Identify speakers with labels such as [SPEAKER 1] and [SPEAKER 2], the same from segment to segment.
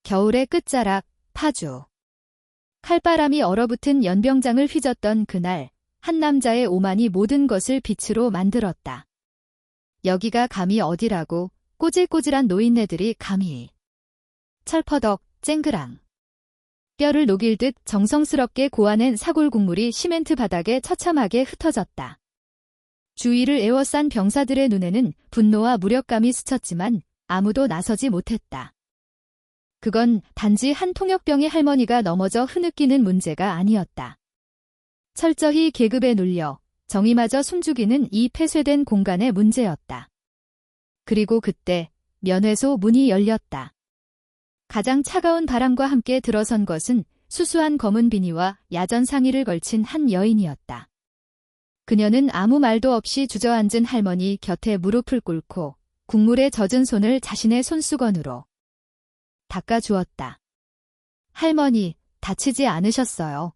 [SPEAKER 1] 겨울의 끝자락, 파주. 칼바람이 얼어붙은 연병장을 휘젓던 그날, 한 남자의 오만이 모든 것을 빛으로 만들었다. 여기가 감히 어디라고, 꼬질꼬질한 노인네들이 감히. 철퍼덕, 쨍그랑. 뼈를 녹일 듯 정성스럽게 고아낸 사골 국물이 시멘트 바닥에 처참하게 흩어졌다. 주위를 에워싼 병사들의 눈에는 분노와 무력감이 스쳤지만 아무도 나서지 못했다. 그건 단지 한 통역병의 할머니가 넘어져 흐느끼는 문제가 아니었다. 철저히 계급에 눌려 정의마저 숨죽이는 이 폐쇄된 공간의 문제였다. 그리고 그때 면회소 문이 열렸다. 가장 차가운 바람과 함께 들어선 것은 수수한 검은 비니와 야전 상의를 걸친 한 여인이었다. 그녀는 아무 말도 없이 주저앉은 할머니 곁에 무릎을 꿇고 국물에 젖은 손을 자신의 손수건으로 닦아주었다. 할머니, 다치지 않으셨어요.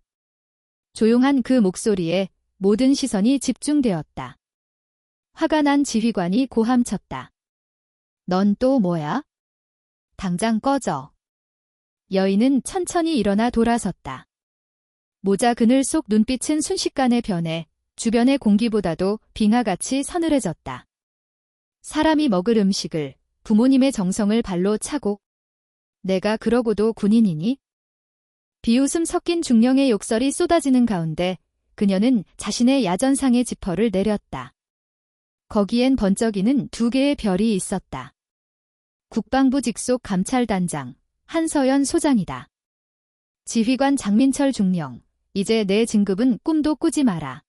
[SPEAKER 1] 조용한 그 목소리에 모든 시선이 집중되었다. 화가 난 지휘관이 고함쳤다. 넌 또 뭐야? 당장 꺼져. 여인은 천천히 일어나 돌아섰다. 모자 그늘 속 눈빛은 순식간에 변해 주변의 공기보다도 빙하같이 서늘해졌다. 사람이 먹을 음식을, 부모님의 정성을 발로 차고 내가 그러고도 군인이니? 비웃음 섞인 중령의 욕설이 쏟아지는 가운데 그녀는 자신의 야전상의 지퍼를 내렸다. 거기엔 번쩍이는 2개의 별이 있었다. 국방부 직속 감찰단장, 한서연 소장이다. 지휘관 장민철 중령, 이제 내 진급은 꿈도 꾸지 마라.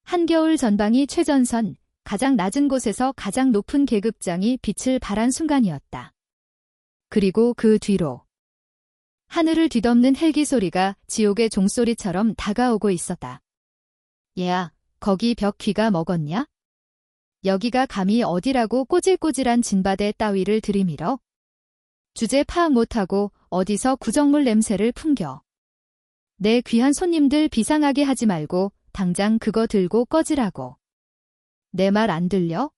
[SPEAKER 1] 한겨울 전방이 최전선, 가장 낮은 곳에서 가장 높은 계급장이 빛을 발한 순간이었다. 그리고 그 뒤로 하늘을 뒤덮는 헬기 소리가 지옥의 종소리처럼 다가오고 있었다. 얘야, 거기 벽 귀가 먹었냐? 여기가 감히 어디라고 꼬질꼬질한 진바대 따위를 들이밀어? 주제 파악 못하고 어디서 구정물 냄새를 풍겨. 내 귀한 손님들 비상하게 하지 말고 당장 그거 들고 꺼지라고. 내 말 안 들려?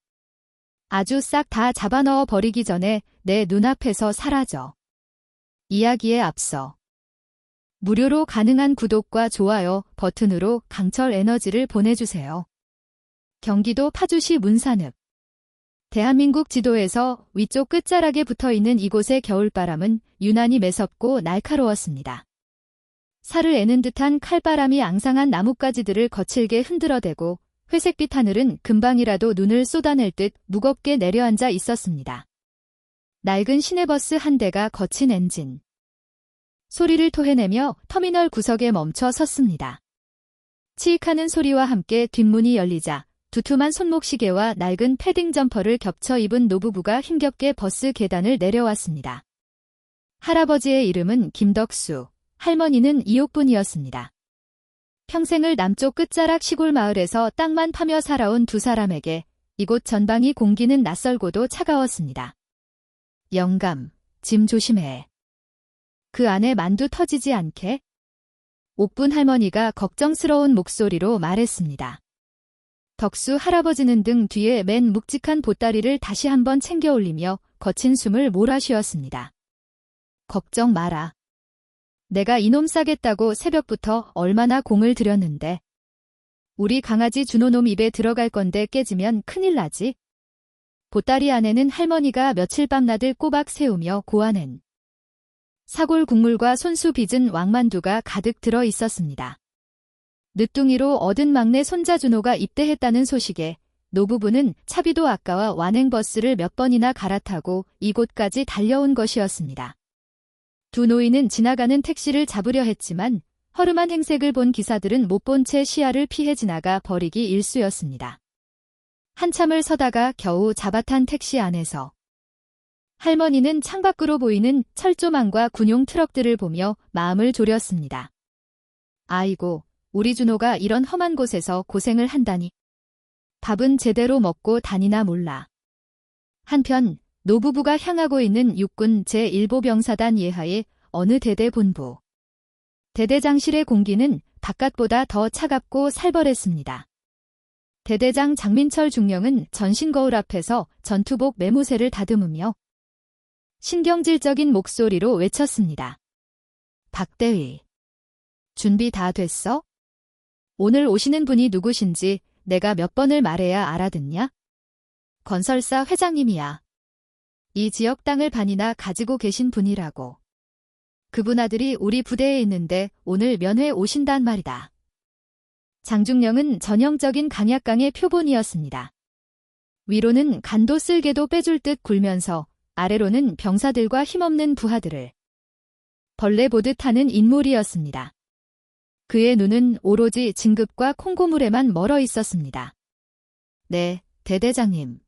[SPEAKER 1] 아주 싹 다 잡아넣어 버리기 전에 내 눈앞에서 사라져. 이야기에 앞서 무료로 가능한 구독과 좋아요 버튼으로 강철 에너지를 보내주세요. 경기도 파주시 문산읍. 대한민국 지도에서 위쪽 끝자락에 붙어있는 이곳의 겨울바람은 유난히 매섭고 날카로웠습니다. 살을 애는 듯한 칼바람이 앙상한 나뭇가지들을 거칠게 흔들어대고 회색빛 하늘은 금방이라도 눈을 쏟아낼 듯 무겁게 내려앉아 있었습니다. 낡은 시내버스 한 대가 거친 엔진 소리를 토해내며 터미널 구석에 멈춰 섰습니다. 치익하는 소리와 함께 뒷문이 열리자 두툼한 손목시계와 낡은 패딩 점퍼를 겹쳐 입은 노부부가 힘겹게 버스 계단을 내려왔습니다. 할아버지의 이름은 김덕수, 할머니는 이옥분이었습니다. 평생을 남쪽 끝자락 시골 마을에서 땅만 파며 살아온 두 사람에게 이곳 전방이 공기는 낯설고도 차가웠습니다. 영감, 짐 조심해. 그 안에 만두 터지지 않게? 옥분 할머니가 걱정스러운 목소리로 말했습니다. 덕수 할아버지는 등 뒤에 맨 묵직한 보따리를 다시 한번 챙겨 올리며 거친 숨을 몰아쉬었습니다. 걱정 마라. 내가 이놈 싸겠다고 새벽부터 얼마나 공을 들였는데. 우리 강아지 준호놈 입에 들어갈 건데 깨지면 큰일 나지. 보따리 안에는 할머니가 며칠 밤낮을 꼬박 세우며 고아낸 사골 국물과 손수 빚은 왕만두가 가득 들어 있었습니다. 늦둥이로 얻은 막내 손자 준호가 입대했다는 소식에 노부부는 차비도 아까워 완행버스를 몇 번이나 갈아타고 이곳까지 달려온 것이었습니다. 두 노인은 지나가는 택시를 잡으려 했지만 허름한 행색을 본 기사들은 못 본 채 시야를 피해 지나가 버리기 일쑤였습니다. 한참을 서다가 겨우 잡아탄 택시 안에서 할머니는 창밖으로 보이는 철조망과 군용 트럭들을 보며 마음을 졸였습니다. 아이고, 우리 준호가 이런 험한 곳에서 고생을 한다니. 밥은 제대로 먹고 다니나 몰라. 한편 노부부가 향하고 있는 육군 제1보병사단 예하의 어느 대대 본부. 대대장실의 공기는 바깥보다 더 차갑고 살벌했습니다. 대대장 장민철 중령은 전신 거울 앞에서 전투복 매무새를 다듬으며 신경질적인 목소리로 외쳤습니다. 박대위. 준비 다 됐어? 오늘 오시는 분이 누구신지 내가 몇 번을 말해야 알아듣냐? 건설사 회장님이야. 이 지역 땅을 반이나 가지고 계신 분이라고. 그분 아들이 우리 부대에 있는데 오늘 면회 오신단 말이다. 장중령은 전형적인 강약강의 표본이었습니다. 위로는 간도 쓸개도 빼줄 듯 굴면서 아래로는 병사들과 힘없는 부하들을 벌레 보듯 하는 인물이었습니다. 그의 눈은 오로지 진급과 콩고물에만 멀어 있었습니다. 네, 대대장님.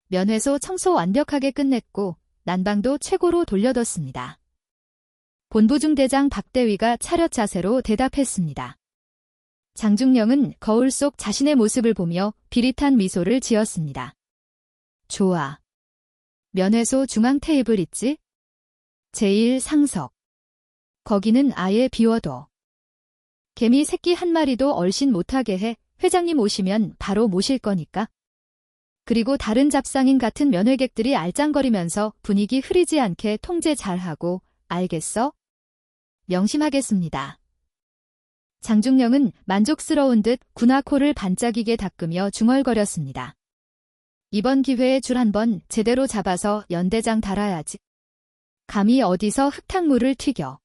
[SPEAKER 1] 면회소 청소 완벽하게 끝냈고 난방도 최고로 돌려뒀습니다. 본부중대장 박대위가 차렷 자세로 대답했습니다. 장중령은 거울 속 자신의 모습을 보며 비릿한 미소를 지었습니다. 좋아. 면회소 중앙 테이블 있지? 제1상석. 거기는 아예 비워둬. 개미 새끼 한 마리도 얼씬 못하게 해. 회장님 오시면 바로 모실 거니까. 그리고 다른 잡상인 같은 면회객들이 알짱거리면서 분위기 흐리지 않게 통제 잘하고, 알겠어? 명심하겠습니다. 장중령은 만족스러운 듯 군화 코를 반짝이게 닦으며 중얼거렸습니다. 이번 기회에 줄 한번 제대로 잡아서 연대장 달아야지. 감히 어디서 흙탕물을 튀겨.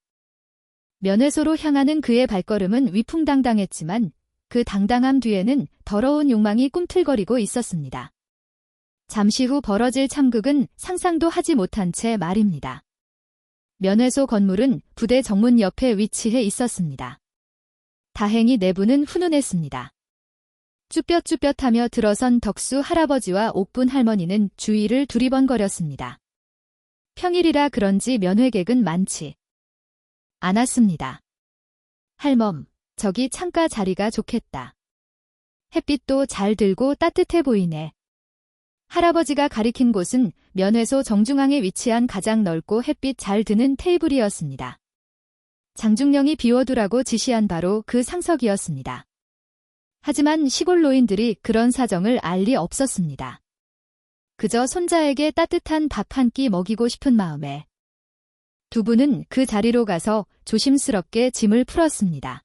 [SPEAKER 1] 면회소로 향하는 그의 발걸음은 위풍당당했지만 그 당당함 뒤에는 더러운 욕망이 꿈틀거리고 있었습니다. 잠시 후 벌어질 참극은 상상도 하지 못한 채 말입니다. 면회소 건물은 부대 정문 옆에 위치해 있었습니다. 다행히 내부는 훈훈했습니다. 쭈뼛쭈뼛하며 들어선 덕수 할아버지와 옥분 할머니는 주위를 두리번거렸습니다. 평일이라 그런지 면회객은 많지 않았습니다. 할멈, 저기 창가 자리가 좋겠다. 햇빛도 잘 들고 따뜻해 보이네. 할아버지가 가리킨 곳은 면회소 정중앙에 위치한 가장 넓고 햇빛 잘 드는 테이블이었습니다. 장중령이 비워두라고 지시한 바로 그 상석이었습니다. 하지만 시골 노인들이 그런 사정을 알 리 없었습니다. 그저 손자에게 따뜻한 밥 한 끼 먹이고 싶은 마음에 두 분은 그 자리로 가서 조심스럽게 짐을 풀었습니다.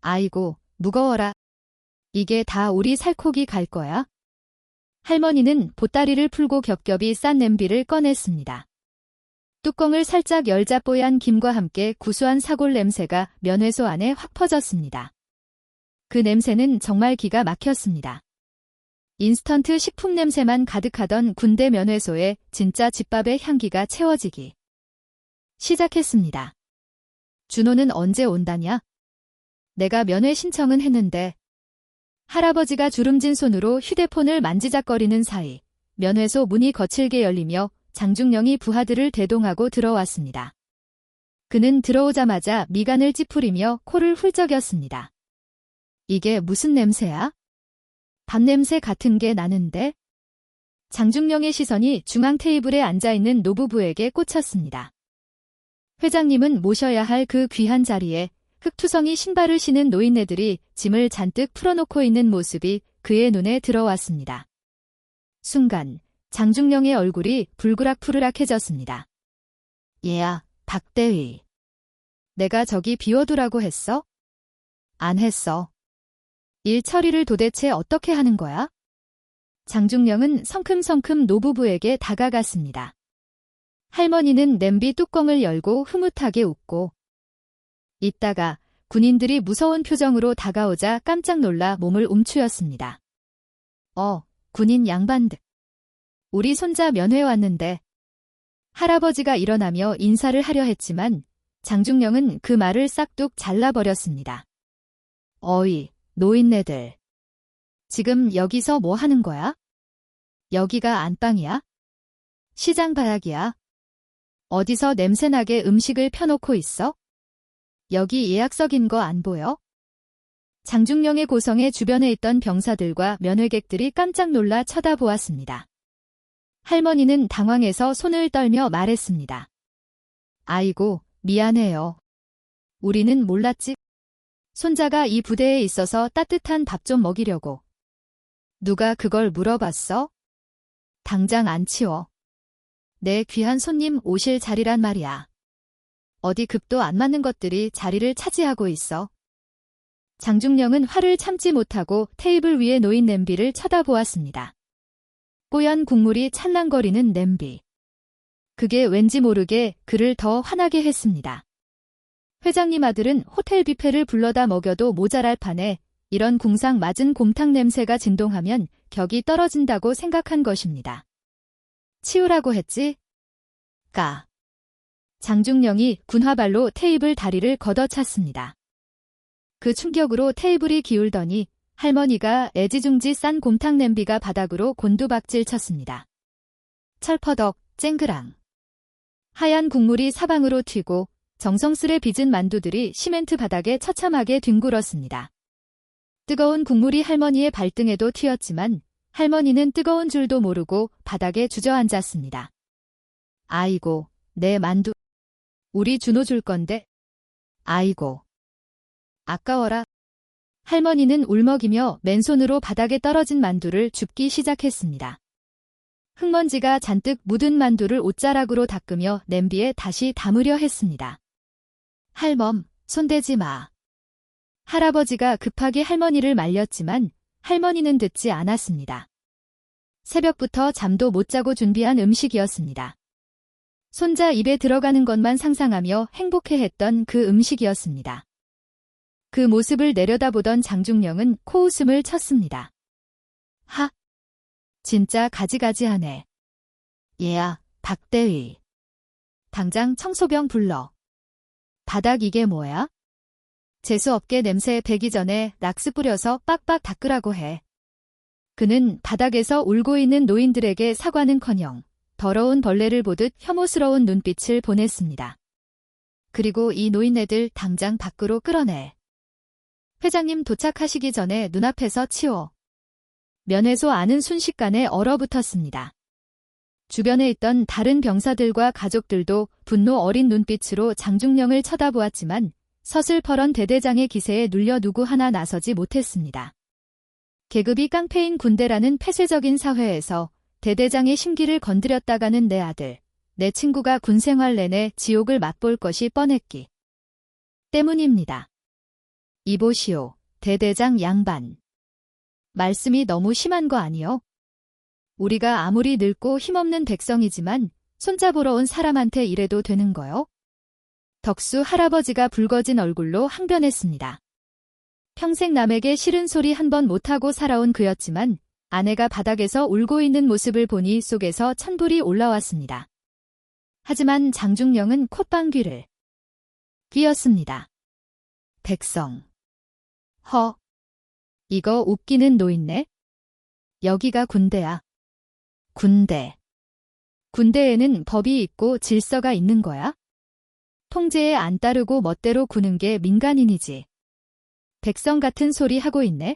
[SPEAKER 1] 아이고, 무거워라. 이게 다 우리 살코기 갈 거야? 할머니는 보따리를 풀고 겹겹이 싼 냄비를 꺼냈습니다. 뚜껑을 살짝 열자 뽀얀 김과 함께 구수한 사골 냄새가 면회소 안에 확 퍼졌습니다. 그 냄새는 정말 기가 막혔습니다. 인스턴트 식품 냄새만 가득하던 군대 면회소에 진짜 집밥의 향기가 채워지기 시작했습니다. 준호는 언제 온다냐? 내가 면회 신청은 했는데. 할아버지가 주름진 손으로 휴대폰을 만지작거리는 사이 면회소 문이 거칠게 열리며 장중령이 부하들을 대동하고 들어왔습니다. 그는 들어오자마자 미간을 찌푸리며 코를 훌쩍였습니다. 이게 무슨 냄새야? 밥 냄새 같은 게 나는데? 장중령의 시선이 중앙 테이블에 앉아있는 노부부에게 꽂혔습니다. 회장님은 모셔야 할 그 귀한 자리에 흙투성이 신발을 신은 노인네들이 짐을 잔뜩 풀어놓고 있는 모습이 그의 눈에 들어왔습니다. 순간 장중령의 얼굴이 불그락푸르락해졌습니다. 얘야, 박대위. 내가 저기 비워두라고 했어? 안 했어. 일 처리를 도대체 어떻게 하는 거야? 장중령은 성큼성큼 노부부에게 다가갔습니다. 할머니는 냄비 뚜껑을 열고 흐뭇하게 웃고 있다가 군인들이 무서운 표정으로 다가오자 깜짝 놀라 몸을 움츠렸습니다. 군인 양반들. 우리 손자 면회 왔는데. 할아버지가 일어나며 인사를 하려 했지만 장중령은 그 말을 싹둑 잘라버렸습니다. 어이, 노인네들. 지금 여기서 뭐 하는 거야? 여기가 안방이야? 시장 바닥이야? 어디서 냄새나게 음식을 펴놓고 있어? 여기 예약석인 거 안 보여? 장중령의 고성에 주변에 있던 병사들과 면회객들이 깜짝 놀라 쳐다보았습니다. 할머니는 당황해서 손을 떨며 말했습니다. 아이고, 미안해요. 우리는 몰랐지. 손자가 이 부대에 있어서 따뜻한 밥 좀 먹이려고. 누가 그걸 물어봤어? 당장 안 치워. 내 귀한 손님 오실 자리란 말이야. 어디 급도 안 맞는 것들이 자리를 차지하고 있어. 장중령은 화를 참지 못하고 테이블 위에 놓인 냄비를 쳐다보았습니다. 뽀얀 국물이 찰랑거리는 냄비. 그게 왠지 모르게 그를 더 화나게 했습니다. 회장님 아들은 호텔 뷔페를 불러다 먹여도 모자랄 판에 이런 궁상 맞은 곰탕 냄새가 진동하면 격이 떨어진다고 생각한 것입니다. 치우라고 했지? 까. 장중령이 군화발로 테이블 다리를 걷어찼습니다. 그 충격으로 테이블이 기울더니 할머니가 애지중지 싼 곰탕 냄비가 바닥으로 곤두박질 쳤습니다. 철퍼덕, 쨍그랑. 하얀 국물이 사방으로 튀고 정성스레 빚은 만두들이 시멘트 바닥에 처참하게 뒹굴었습니다. 뜨거운 국물이 할머니의 발등에도 튀었지만 할머니는 뜨거운 줄도 모르고 바닥에 주저앉았습니다. 아이고, 내 만두. 우리 준호 줄 건데. 아이고. 아까워라. 할머니는 울먹이며 맨손으로 바닥에 떨어진 만두를 줍기 시작했습니다. 흙먼지가 잔뜩 묻은 만두를 옷자락으로 닦으며 냄비에 다시 담으려 했습니다. 할멈, 손대지 마. 할아버지가 급하게 할머니를 말렸지만 할머니는 듣지 않았습니다. 새벽부터 잠도 못 자고 준비한 음식이었습니다. 손자 입에 들어가는 것만 상상하며 행복해했던 그 음식이었습니다. 그 모습을 내려다보던 장중령은 코웃음을 쳤습니다. 하! 진짜 가지가지하네. 얘야, 박대위. 당장 청소병 불러. 바닥 이게 뭐야? 재수없게 냄새 배기 전에 락스 뿌려서 빡빡 닦으라고 해. 그는 바닥에서 울고 있는 노인들에게 사과는커녕 더러운 벌레를 보듯 혐오스러운 눈빛을 보냈습니다. 그리고 이 노인네들 당장 밖으로 끌어내. 회장님 도착하시기 전에 눈앞에서 치워. 면회소 안은 순식간에 얼어붙었습니다. 주변에 있던 다른 병사들과 가족들도 분노 어린 눈빛으로 장중령을 쳐다보았지만 서슬퍼런 대대장의 기세에 눌려 누구 하나 나서지 못했습니다. 계급이 깡패인 군대라는 폐쇄적인 사회에서 대대장의 심기를 건드렸다가는 내 아들, 내 친구가 군생활 내내 지옥을 맛볼 것이 뻔했기 때문입니다. 이보시오, 대대장 양반. 말씀이 너무 심한 거 아니요? 우리가 아무리 늙고 힘없는 백성이지만 손잡으러 온 사람한테 이래도 되는 거요? 덕수 할아버지가 붉어진 얼굴로 항변했습니다. 평생 남에게 싫은 소리 한 번 못하고 살아온 그였지만 아내가 바닥에서 울고 있는 모습을 보니 속에서 천불이 올라왔습니다. 하지만 장중령은 콧방귀를 뀌었습니다. 백성. 허. 이거 웃기는 노인네? 여기가 군대야. 군대. 군대에는 법이 있고 질서가 있는 거야? 통제에 안 따르고 멋대로 구는 게 민간인이지. 백성 같은 소리 하고 있네?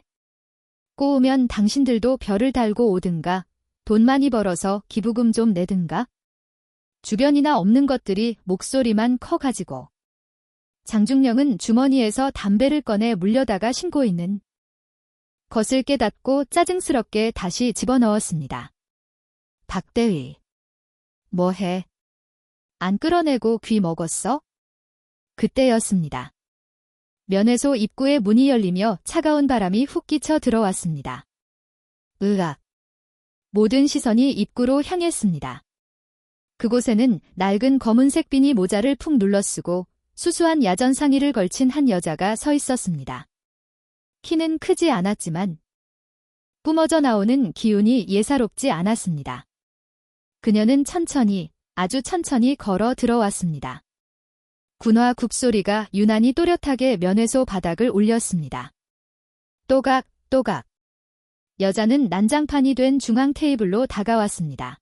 [SPEAKER 1] 꼬우면 당신들도 별을 달고 오든가, 돈 많이 벌어서 기부금 좀 내든가. 주변이나 없는 것들이 목소리만 커가지고. 장중령은 주머니에서 담배를 꺼내 물려다가 신고 있는 것을 깨닫고 짜증스럽게 다시 집어넣었습니다. 박대위. 뭐해? 안 끌어내고 귀 먹었어? 그때였습니다. 면회소 입구에 문이 열리며 차가운 바람이 훅 끼쳐 들어왔습니다. 으악. 모든 시선이 입구로 향했습니다. 그곳에는 낡은 검은색 비니 모자를 푹 눌러쓰고 수수한 야전 상의를 걸친 한 여자가 서 있었습니다. 키는 크지 않았지만 뿜어져 나오는 기운이 예사롭지 않았습니다. 그녀는 천천히, 아주 천천히 걸어 들어왔습니다. 군화 굽소리가 유난히 또렷하게 면회소 바닥을 울렸습니다. 또각, 또각. 여자는 난장판이 된 중앙 테이블로 다가왔습니다.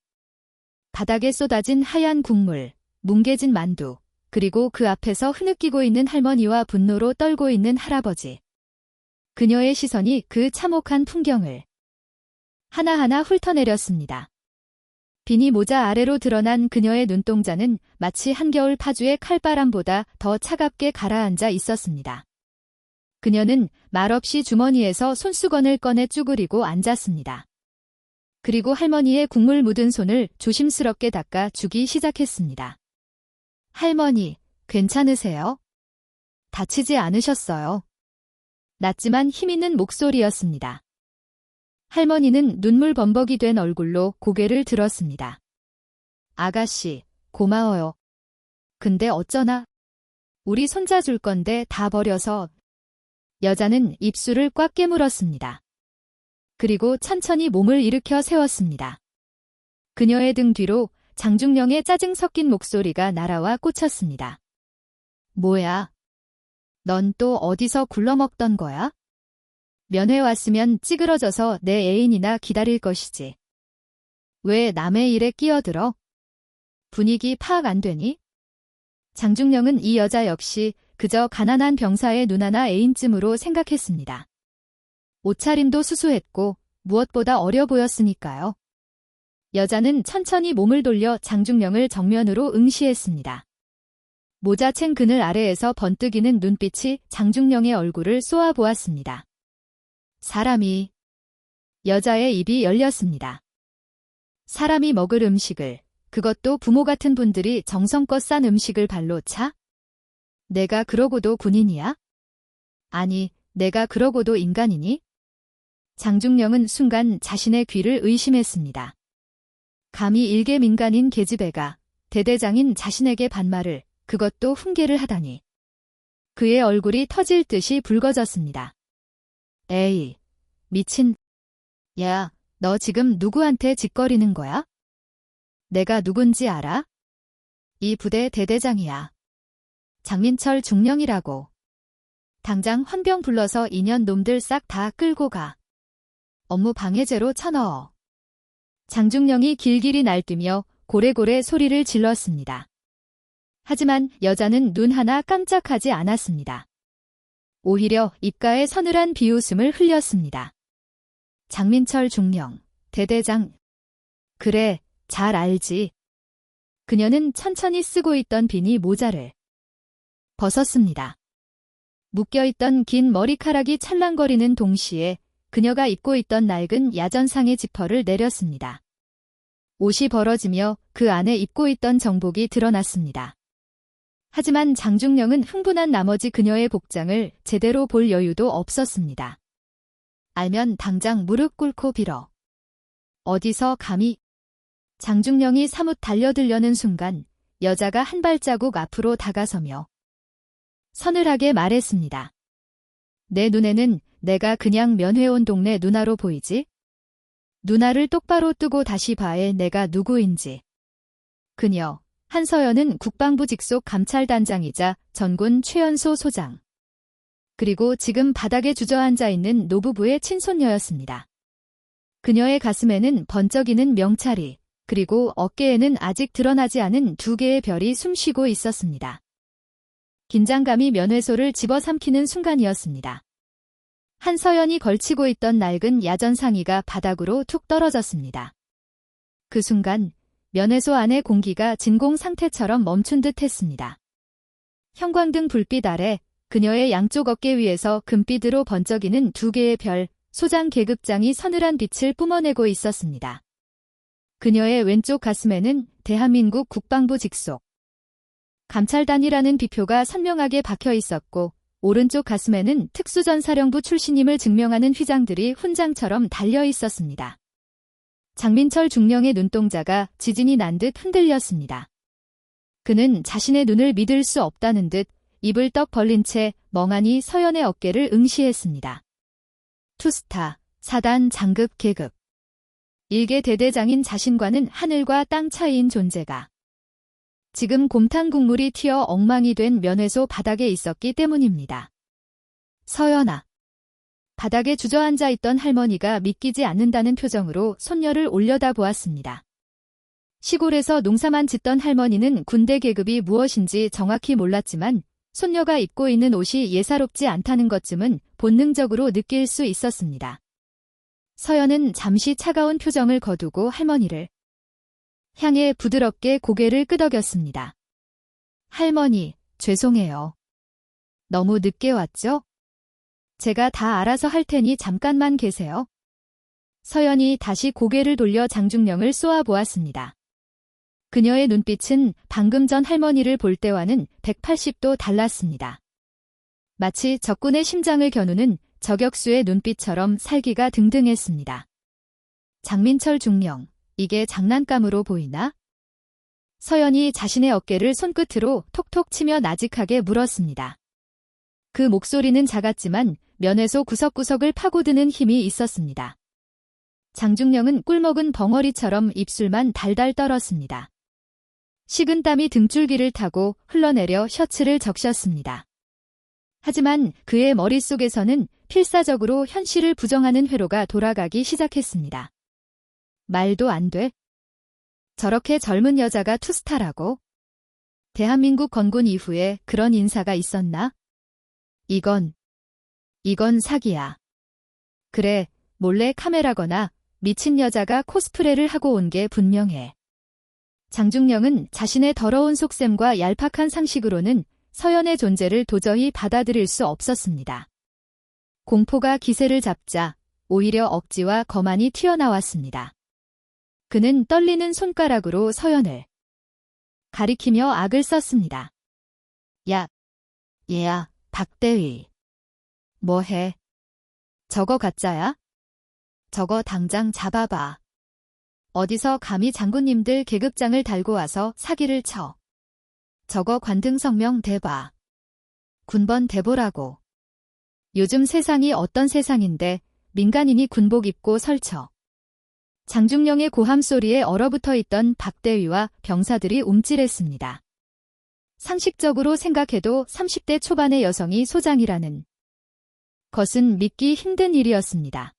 [SPEAKER 1] 바닥에 쏟아진 하얀 국물, 뭉개진 만두, 그리고 그 앞에서 흐느끼고 있는 할머니와 분노로 떨고 있는 할아버지. 그녀의 시선이 그 참혹한 풍경을 하나하나 훑어내렸습니다. 비니 모자 아래로 드러난 그녀의 눈동자는 마치 한겨울 파주의 칼바람보다 더 차갑게 가라앉아 있었습니다. 그녀는 말없이 주머니에서 손수건을 꺼내 쭈그리고 앉았습니다. 그리고 할머니의 국물 묻은 손을 조심스럽게 닦아 주기 시작했습니다. 할머니, 괜찮으세요? 다치지 않으셨어요? 낮지만 힘있는 목소리였습니다. 할머니는 눈물 범벅이 된 얼굴로 고개를 들었습니다. 아가씨, 고마워요. 근데 어쩌나? 우리 손자 줄 건데 다 버려서. 여자는 입술을 꽉 깨물었습니다. 그리고 천천히 몸을 일으켜 세웠습니다. 그녀의 등 뒤로 장중령의 짜증 섞인 목소리가 날아와 꽂혔습니다. 뭐야? 넌 또 어디서 굴러먹던 거야? 면회 왔으면 찌그러져서 내 애인이나 기다릴 것이지. 왜 남의 일에 끼어들어? 분위기 파악 안 되니? 장중령은 이 여자 역시 그저 가난한 병사의 누나나 애인쯤으로 생각했습니다. 옷차림도 수수했고 무엇보다 어려 보였으니까요. 여자는 천천히 몸을 돌려 장중령을 정면으로 응시했습니다. 모자챈 그늘 아래에서 번뜩이는 눈빛이 장중령의 얼굴을 쏘아보았습니다. 사람이... 여자의 입이 열렸습니다. 사람이 먹을 음식을, 그것도 부모 같은 분들이 정성껏 싼 음식을 발로 차? 내가 그러고도 군인이야? 아니, 내가 그러고도 인간이니? 장중령은 순간 자신의 귀를 의심했습니다. 감히 일개 민간인 계집애가 대대장인 자신에게 반말을, 그것도 훈계를 하다니. 그의 얼굴이 터질 듯이 붉어졌습니다. 에이, 미친. 야, 너 지금 누구한테 짓거리는 거야? 내가 누군지 알아? 이 부대 대대장이야. 장민철 중령이라고. 당장 헌병 불러서 인연 놈들 싹 다 끌고 가. 업무 방해죄로 쳐넣어. 장중령이 길길이 날뛰며 고래고래 소리를 질렀습니다. 하지만 여자는 눈 하나 깜짝하지 않았습니다. 오히려 입가에 서늘한 비웃음을 흘렸습니다. 장민철 중령, 대대장. 그래, 잘 알지. 그녀는 천천히 쓰고 있던 비니 모자를 벗었습니다. 묶여있던 긴 머리카락이 찰랑거리는 동시에 그녀가 입고 있던 낡은 야전상의 지퍼를 내렸습니다. 옷이 벌어지며 그 안에 입고 있던 정복이 드러났습니다. 하지만 장중령은 흥분한 나머지 그녀의 복장을 제대로 볼 여유도 없었습니다. 알면 당장 무릎 꿇고 빌어. 어디서 감히... 장중령이 사뭇 달려들려는 순간 여자가 한 발자국 앞으로 다가서며 서늘하게 말했습니다. 내 눈에는 내가 그냥 면회 온 동네 누나로 보이지? 누나를 똑바로 뜨고 다시 봐해 내가 누구인지. 그녀, 한서연은 국방부 직속 감찰단장이자 전군 최연소 소장. 그리고 지금 바닥에 주저앉아 있는 노부부의 친손녀였습니다. 그녀의 가슴에는 번쩍이는 명찰이, 그리고 어깨에는 아직 드러나지 않은 두 개의 별이 숨쉬고 있었습니다. 긴장감이 면회소를 집어삼키는 순간이었습니다. 한서연이 걸치고 있던 낡은 야전 상의가 바닥으로 툭 떨어졌습니다. 그 순간 면회소 안의 공기가 진공 상태처럼 멈춘 듯 했습니다. 형광등 불빛 아래 그녀의 양쪽 어깨 위에서 금빛으로 번쩍이는 두 개의 별, 소장 계급장이 서늘한 빛을 뿜어내고 있었습니다. 그녀의 왼쪽 가슴에는 대한민국 국방부 직속 감찰단이라는 비표가 선명하게 박혀 있었고 오른쪽 가슴에는 특수전사령부 출신임을 증명하는 휘장들이 훈장처럼 달려 있었습니다. 장민철 중령의 눈동자가 지진이 난 듯 흔들렸습니다. 그는 자신의 눈을 믿을 수 없다는 듯 입을 떡 벌린 채 멍하니 서연의 어깨를 응시했습니다. 투스타, 4단 장급 계급. 일개 대대장인 자신과는 하늘과 땅 차이인 존재가 지금 곰탕 국물이 튀어 엉망이 된 면회소 바닥에 있었기 때문입니다. 서연아. 바닥에 주저앉아 있던 할머니가 믿기지 않는다는 표정으로 손녀를 올려다보았습니다. 시골에서 농사만 짓던 할머니는 군대 계급이 무엇인지 정확히 몰랐지만 손녀가 입고 있는 옷이 예사롭지 않다는 것쯤은 본능적으로 느낄 수 있었습니다. 서연은 잠시 차가운 표정을 거두고 할머니를 향해 부드럽게 고개를 끄덕였습니다. 할머니, 죄송해요. 너무 늦게 왔죠? 제가 다 알아서 할 테니 잠깐만 계세요. 서연이 다시 고개를 돌려 장중령을 쏘아보았습니다. 그녀의 눈빛은 방금 전 할머니를 볼 때와는 180도 달랐습니다. 마치 적군의 심장을 겨누는 저격수의 눈빛처럼 살기가 등등했습니다. 장민철 중령, 이게 장난감으로 보이나? 서연이 자신의 어깨를 손끝으로 톡톡 치며 나직하게 물었습니다. 그 목소리는 작았지만 면회소 구석구석을 파고드는 힘이 있었습니다. 장중령은 꿀먹은 벙어리처럼 입술만 달달 떨었습니다. 식은 땀이 등줄기를 타고 흘러내려 셔츠를 적셨습니다. 하지만 그의 머릿속에서는 필사적으로 현실을 부정하는 회로가 돌아가기 시작했습니다. 말도 안 돼. 저렇게 젊은 여자가 투스타라고? 대한민국 건군 이후에 그런 인사가 있었나? 이건 사기야. 그래, 몰래 카메라거나 미친 여자가 코스프레를 하고 온 게 분명해. 장중령은 자신의 더러운 속셈과 얄팍한 상식으로는 서연의 존재를 도저히 받아들일 수 없었습니다. 공포가 기세를 잡자 오히려 억지와 거만이 튀어나왔습니다. 그는 떨리는 손가락으로 서연을 가리키며 악을 썼습니다. 야, 얘야, 박대휘. 뭐해? 저거 가짜야? 저거 당장 잡아봐. 어디서 감히 장군님들 계급장을 달고 와서 사기를 쳐. 저거 관등성명 대봐. 군번 대보라고. 요즘 세상이 어떤 세상인데 민간인이 군복 입고 설쳐. 장중령의 고함 소리에 얼어붙어 있던 박대위와 병사들이 움찔했습니다. 상식적으로 생각해도 30대 초반의 여성이 소장이라는 것은 믿기 힘든 일이었습니다.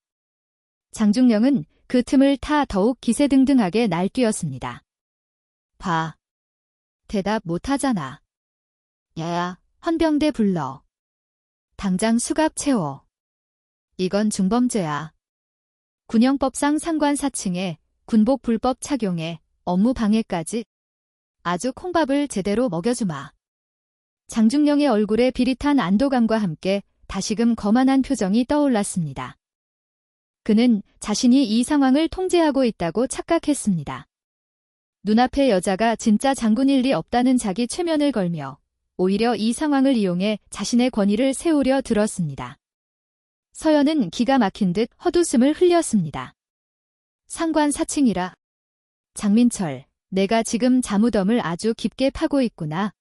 [SPEAKER 1] 장중령은 그 틈을 타 더욱 기세등등하게 날뛰었습니다. 봐. 대답 못하잖아. 야야, 헌병대 불러. 당장 수갑 채워. 이건 중범죄야. 군형법상 상관 4층에 군복 불법 착용에 업무 방해까지 아주 콩밥을 제대로 먹여주마. 장중령의 얼굴에 비릿한 안도감과 함께 다시금 거만한 표정이 떠올랐습니다. 그는 자신이 이 상황을 통제하고 있다고 착각했습니다. 눈앞의 여자가 진짜 장군일 리 없다는 자기 최면을 걸며 오히려 이 상황을 이용해 자신의 권위를 세우려 들었습니다. 서연은 기가 막힌 듯 헛웃음을 흘렸습니다. 상관 4층이라. 장민철, 내가 지금 자무덤을 아주 깊게 파고 있구나.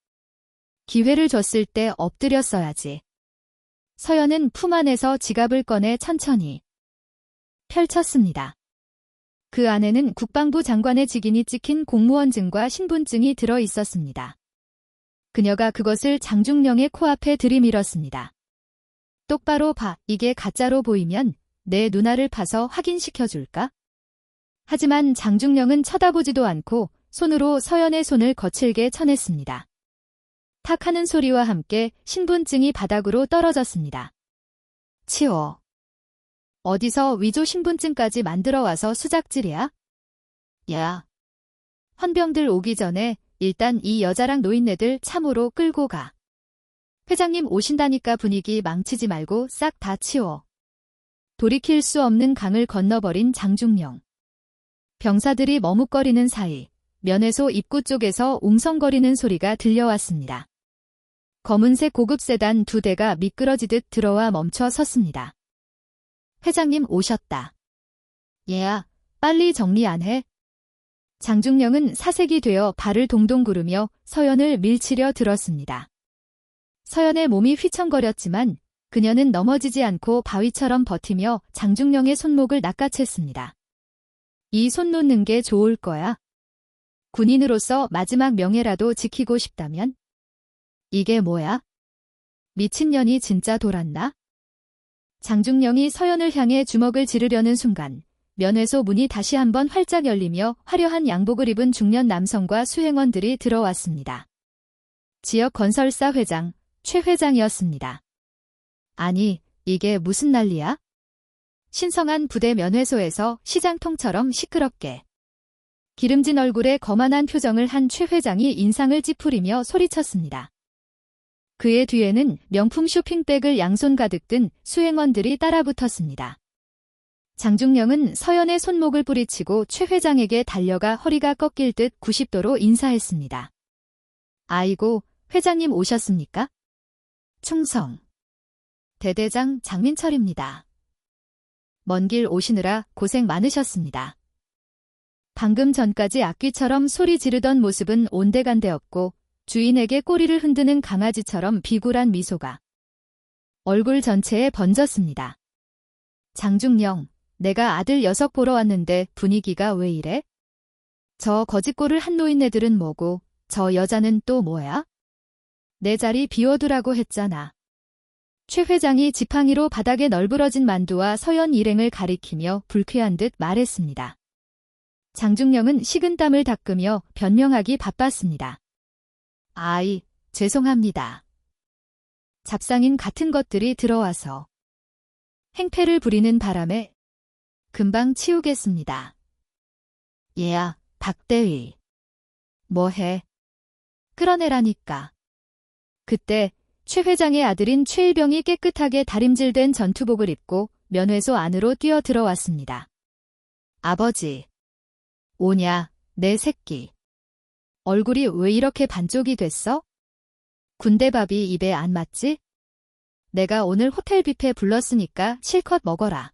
[SPEAKER 1] 기회를 줬을 때 엎드렸어야지. 서연은 품 안에서 지갑을 꺼내 천천히 펼쳤습니다. 그 안에는 국방부 장관의 직인이 찍힌 공무원증과 신분증이 들어 있었습니다. 그녀가 그것을 장중령의 코앞에 들이밀었습니다. 똑바로 봐. 이게 가짜로 보이면 내 누나를 파서 확인시켜줄까? 하지만 장중령은 쳐다보지도 않고 손으로 서연의 손을 거칠게 쳐냈습니다. 탁 하는 소리와 함께 신분증이 바닥으로 떨어졌습니다. 치워. 어디서 위조 신분증까지 만들어 와서 수작질이야? 야. 헌병들 오기 전에 일단 이 여자랑 노인네들 참으로 끌고 가. 회장님 오신다니까 분위기 망치지 말고 싹 다 치워. 돌이킬 수 없는 강을 건너버린 장중령. 병사들이 머뭇거리는 사이 면회소 입구 쪽에서 웅성거리는 소리가 들려왔습니다. 검은색 고급 세단 2대가 미끄러지듯 들어와 멈춰 섰습니다. 회장님 오셨다. 얘야, 빨리 정리 안 해? 장중령은 사색이 되어 발을 동동 구르며 서연을 밀치려 들었습니다. 서연의 몸이 휘청거렸지만 그녀는 넘어지지 않고 바위처럼 버티며 장중령의 손목을 낚아챘습니다. 이 손 놓는 게 좋을 거야. 군인으로서 마지막 명예라도 지키고 싶다면? 이게 뭐야? 미친년이 진짜 돌았나? 장중령이 서연을 향해 주먹을 지르려는 순간 면회소 문이 다시 한번 활짝 열리며 화려한 양복을 입은 중년 남성과 수행원들이 들어왔습니다. 지역 건설사 회장, 최 회장이었습니다. 아니, 이게 무슨 난리야? 신성한 부대 면회소에서 시장통처럼 시끄럽게. 기름진 얼굴에 거만한 표정을 한 최 회장이 인상을 찌푸리며 소리쳤습니다. 그의 뒤에는 명품 쇼핑백을 양손 가득 든 수행원들이 따라붙었습니다. 장중령은 서연의 손목을 뿌리치고 최 회장에게 달려가 허리가 꺾일 듯 90도로 인사했습니다. 아이고, 회장님 오셨습니까? 충성. 대대장 장민철입니다. 먼 길 오시느라 고생 많으셨습니다. 방금 전까지 악귀처럼 소리 지르던 모습은 온데간데없고 주인에게 꼬리를 흔드는 강아지처럼 비굴한 미소가 얼굴 전체에 번졌습니다. 장중령, 내가 아들 녀석 보러 왔는데 분위기가 왜 이래? 저 거짓골을 한 노인네들은 뭐고 저 여자는 또 뭐야? 내 자리 비워두라고 했잖아. 최 회장이 지팡이로 바닥에 널브러진 만두와 서연 일행을 가리키며 불쾌한 듯 말했습니다. 장중령은 식은땀을 닦으며 변명하기 바빴습니다. 아이, 죄송합니다. 잡상인 같은 것들이 들어와서 행패를 부리는 바람에 금방 치우겠습니다. 얘야, 박대위. 뭐해? 끌어내라니까. 그때 최 회장의 아들인 최일병이 깨끗하게 다림질된 전투복을 입고 면회소 안으로 뛰어 들어왔습니다. 아버지. 오냐, 내 새끼. 얼굴이 왜 이렇게 반쪽이 됐어? 군대밥이 입에 안 맞지? 내가 오늘 호텔 뷔페 불렀으니까 실컷 먹어라.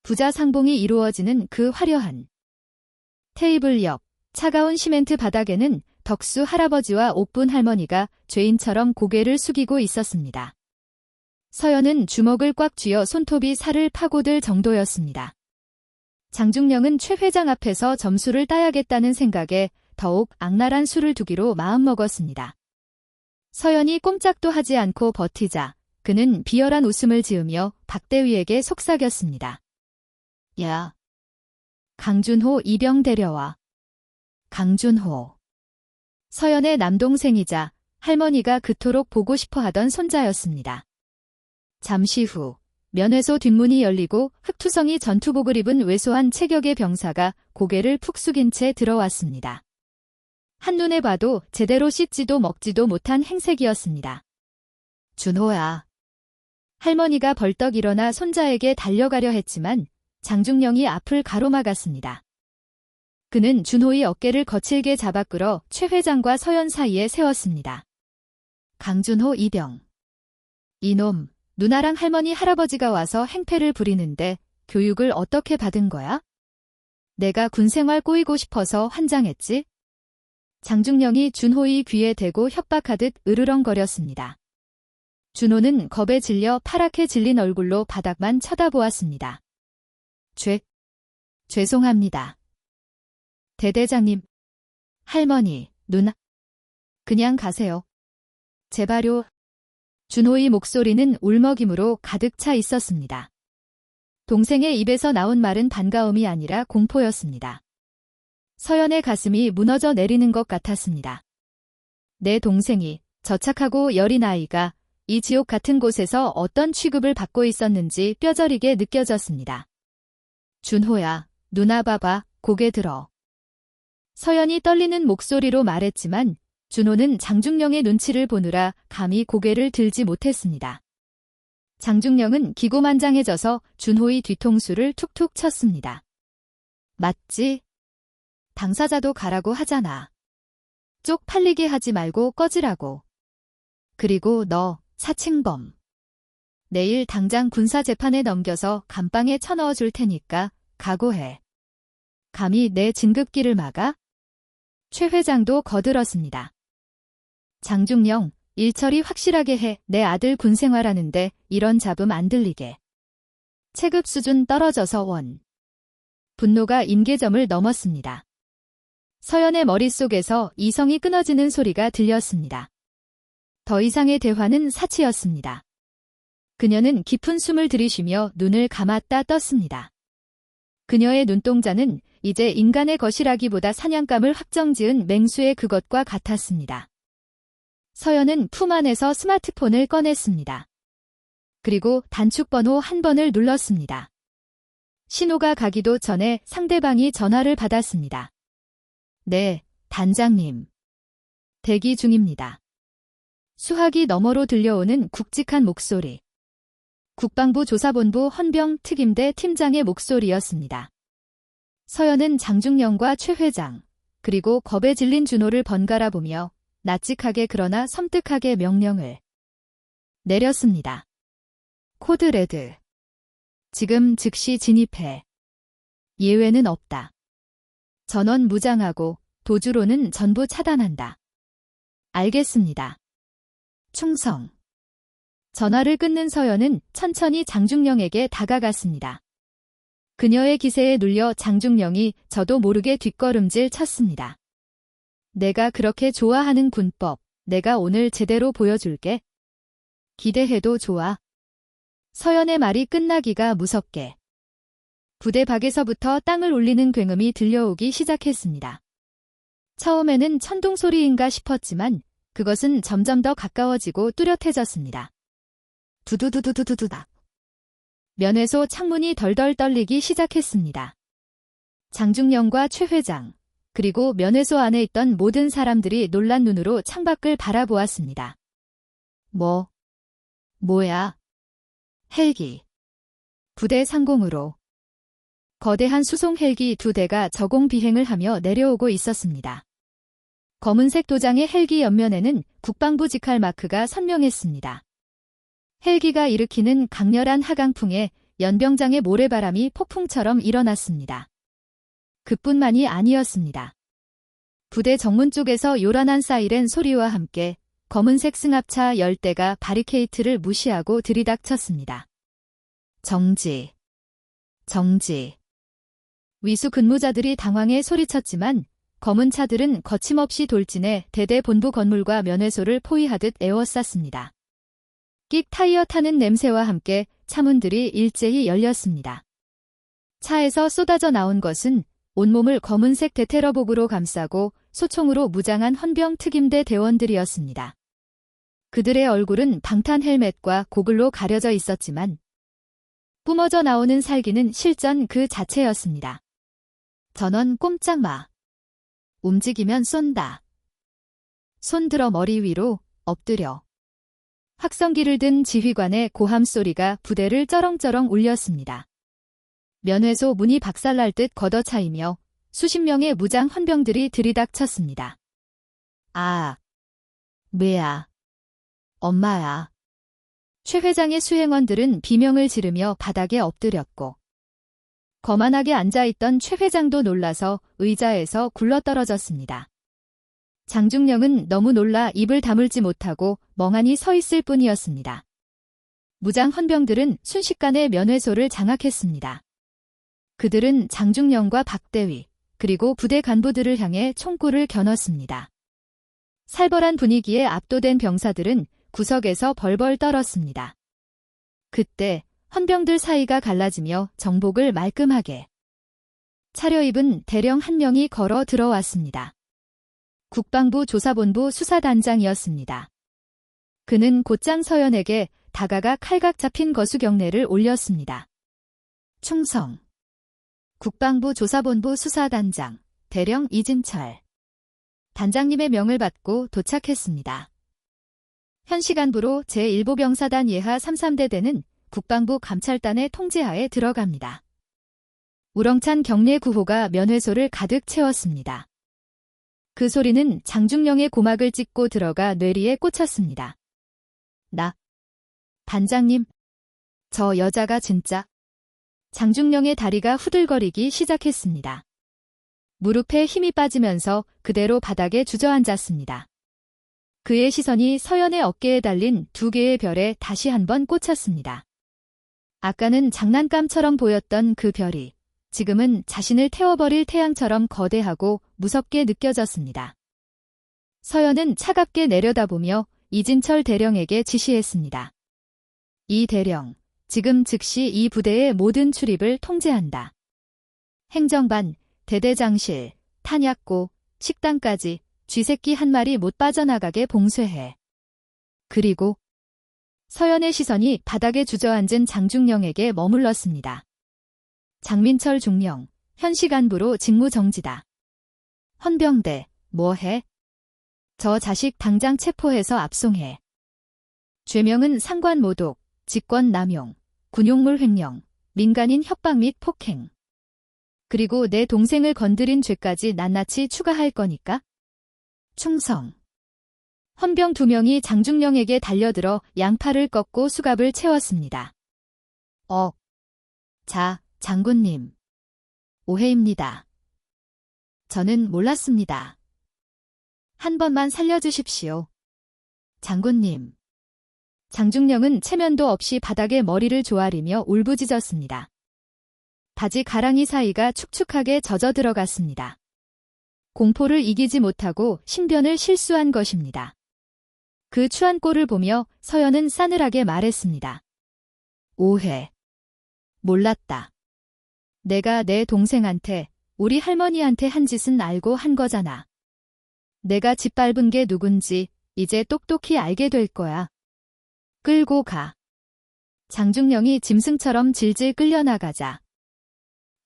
[SPEAKER 1] 부자 상봉이 이루어지는 그 화려한 테이블 옆 차가운 시멘트 바닥에는 덕수 할아버지와 옥분 할머니가 죄인처럼 고개를 숙이고 있었습니다. 서연은 주먹을 꽉 쥐어 손톱이 살을 파고들 정도였습니다. 장중령은 최 회장 앞에서 점수를 따야겠다는 생각에 더욱 악랄한 수를 두기로 마음먹었습니다. 서연이 꼼짝도 하지 않고 버티자 그는 비열한 웃음을 지으며 박대위에게 속삭였습니다. 야, 강준호 이병 데려와. 강준호. 서연의 남동생이자 할머니가 그토록 보고 싶어 하던 손자였습니다. 잠시 후 면회소 뒷문이 열리고 흑투성이 전투복을 입은 왜소한 체격의 병사가 고개를 푹 숙인 채 들어왔습니다. 한눈에 봐도 제대로 씻지도 먹지도 못한 행색이었습니다. 준호야. 할머니가 벌떡 일어나 손자에게 달려가려 했지만 장중령이 앞을 가로막았습니다. 그는 준호의 어깨를 거칠게 잡아 끌어 최 회장과 서연 사이에 세웠습니다. 강준호 이병. 이놈, 누나랑 할머니 할아버지가 와서 행패를 부리는데 교육을 어떻게 받은 거야? 내가 군생활 꼬이고 싶어서 환장했지? 장중령이 준호의 귀에 대고 협박하듯 으르렁거렸습니다. 준호는 겁에 질려 파랗게 질린 얼굴로 바닥만 쳐다보았습니다. 죄송합니다. 대대장님, 할머니, 누나, 그냥 가세요. 제발요. 준호의 목소리는 울먹임으로 가득 차 있었습니다. 동생의 입에서 나온 말은 반가움이 아니라 공포였습니다. 서연의 가슴이 무너져 내리는 것 같았습니다. 내 동생이 저 착하고 여린 아이가 이 지옥 같은 곳에서 어떤 취급을 받고 있었는지 뼈저리게 느껴졌습니다. 준호야, 누나 봐봐, 고개 들어. 서연이 떨리는 목소리로 말했지만 준호는 장중령의 눈치를 보느라 감히 고개를 들지 못했습니다. 장중령은 기고만장해져서 준호의 뒤통수를 툭툭 쳤습니다. 맞지? 당사자도 가라고 하잖아. 쪽팔리게 하지 말고 꺼지라고. 그리고 너, 사칭범. 내일 당장 군사재판에 넘겨서 감방에 쳐넣어 줄 테니까 각오해. 감히 내 진급기를 막아? 최 회장도 거들었습니다. 장중령, 일처리 확실하게 해. 내 아들 군생활하는데 이런 잡음 안 들리게. 체급 수준 떨어져서 원. 분노가 임계점을 넘었습니다. 서연의 머릿속에서 이성이 끊어지는 소리가 들렸습니다. 더 이상의 대화는 사치였습니다. 그녀는 깊은 숨을 들이쉬며 눈을 감았다 떴습니다. 그녀의 눈동자는 이제 인간의 것이라기보다 사냥감을 확정지은 맹수의 그것과 같았습니다. 서연은 품 안에서 스마트폰을 꺼냈습니다. 그리고 단축번호 한 번을 눌렀습니다. 신호가 가기도 전에 상대방이 전화를 받았습니다. 네, 단장님. 대기 중입니다. 수화기 너머로 들려오는 굵직한 목소리. 국방부 조사본부 헌병특임대 팀장의 목소리였습니다. 서연은 장중령과 최 회장, 그리고 겁에 질린 준호를 번갈아 보며 낯직하게 그러나 섬뜩하게 명령을 내렸습니다. 코드 레드. 지금 즉시 진입해. 예외는 없다. 전원 무장하고 도주로는 전부 차단한다. 알겠습니다. 충성. 전화를 끊는 서연은 천천히 장중령에게 다가갔습니다. 그녀의 기세에 눌려 장중령이 저도 모르게 뒷걸음질 쳤습니다. 내가 그렇게 좋아하는 군법, 내가 오늘 제대로 보여줄게. 기대해도 좋아. 서연의 말이 끝나기가 무섭게 부대 밖에서부터 땅을 울리는 굉음이 들려오기 시작했습니다. 처음에는 천둥 소리인가 싶었지만 그것은 점점 더 가까워지고 뚜렷해졌습니다. 두두두두두두두닥. 면회소 창문이 덜덜 떨리기 시작했습니다. 장중령과 최 회장, 그리고 면회소 안에 있던 모든 사람들이 놀란 눈으로 창밖을 바라보았습니다. 뭐야? 헬기. 부대 상공으로. 거대한 수송 헬기 2대가 저공 비행을 하며 내려오고 있었습니다. 검은색 도장의 헬기 옆면에는 국방부 직할 마크가 선명했습니다. 헬기가 일으키는 강렬한 하강풍에 연병장의 모래바람이 폭풍처럼 일어났습니다. 그뿐만이 아니었습니다. 부대 정문 쪽에서 요란한 사이렌 소리와 함께 검은색 승합차 10대가 바리케이트를 무시하고 들이닥쳤습니다. 정지. 위수 근무자들이 당황해 소리쳤지만 검은 차들은 거침없이 돌진해 대대 본부 건물과 면회소를 포위하듯 에워쌌습니다. 끽 타이어 타는 냄새와 함께 차문들이 일제히 열렸습니다. 차에서 쏟아져 나온 것은 온몸을 검은색 대테러복으로 감싸고 소총으로 무장한 헌병특임대 대원들이었습니다. 그들의 얼굴은 방탄 헬멧과 고글로 가려져 있었지만 뿜어져 나오는 살기는 실전 그 자체였습니다. 전원 꼼짝 마. 움직이면 쏜다. 손 들어 머리 위로 엎드려. 확성기를 든 지휘관의 고함 소리가 부대를 쩌렁쩌렁 울렸습니다. 면회소 문이 박살날 듯 걷어차이며 수십 명의 무장 헌병들이 들이닥쳤습니다. 아, 뭐야. 엄마야. 최 회장의 수행원들은 비명을 지르며 바닥에 엎드렸고 거만하게 앉아있던 최 회장도 놀라서 의자에서 굴러떨어졌습니다. 장중령은 너무 놀라 입을 다물지 못하고 멍하니 서 있을 뿐이었습니다. 무장 헌병들은 순식간에 면회소를 장악했습니다. 그들은 장중령과 박대위, 그리고 부대 간부들을 향해 총구를 겨눴습니다. 살벌한 분위기에 압도된 병사들은 구석에서 벌벌 떨었습니다. 그때 헌병들 사이가 갈라지며 정복을 말끔하게 차려입은 대령 한 명이 걸어 들어왔습니다. 국방부 조사본부 수사단장이었습니다. 그는 곧장 서연에게 다가가 칼각 잡힌 거수 경례를 올렸습니다. 충성. 국방부 조사본부 수사단장 대령 이진철. 단장님의 명을 받고 도착했습니다. 현시간부로 제1보병사단 예하 33대대는 국방부 감찰단의 통제하에 들어갑니다. 우렁찬 경례 구호가 면회소를 가득 채웠습니다. 그 소리는 장중령의 고막을 찢고 들어가 뇌리에 꽂혔습니다. 반장님, 저 여자가 진짜. 장중령의 다리가 후들거리기 시작했습니다. 무릎에 힘이 빠지면서 그대로 바닥에 주저앉았습니다. 그의 시선이 서연의 어깨에 달린 2개의 별에 다시 한번 꽂혔습니다. 아까는 장난감처럼 보였던 그 별이 지금은 자신을 태워버릴 태양처럼 거대하고 무섭게 느껴졌습니다. 서연은 차갑게 내려다보며 이진철 대령에게 지시했습니다. 이 대령, 지금 즉시 이 부대의 모든 출입을 통제한다. 행정반, 대대장실, 탄약고, 식당까지 쥐새끼 한 마리 못 빠져나가게 봉쇄해. 그리고 서연의 시선이 바닥에 주저앉은 장중령에게 머물렀습니다. 장민철 중령, 현시간부로 직무정지다. 헌병대, 뭐해? 저 자식 당장 체포해서 압송해. 죄명은 상관모독, 직권남용, 군용물 횡령, 민간인 협박 및 폭행. 그리고 내 동생을 건드린 죄까지 낱낱이 추가할 거니까? 충성. 헌병 2명이 장중령에게 달려들어 양팔을 꺾고 수갑을 채웠습니다. 자, 장군님. 오해입니다. 저는 몰랐습니다. 한 번만 살려주십시오. 장군님. 장중령은 체면도 없이 바닥에 머리를 조아리며 울부짖었습니다. 바지 가랑이 사이가 축축하게 젖어 들어갔습니다. 공포를 이기지 못하고 신변을 실수한 것입니다. 그 추한 꼴을 보며 서연은 싸늘하게 말했습니다. 오해. 몰랐다. 내가 내 동생한테, 우리 할머니한테 한 짓은 알고 한 거잖아. 내가 짓밟은 게 누군지 이제 똑똑히 알게 될 거야. 끌고 가. 장중령이 짐승처럼 질질 끌려나가자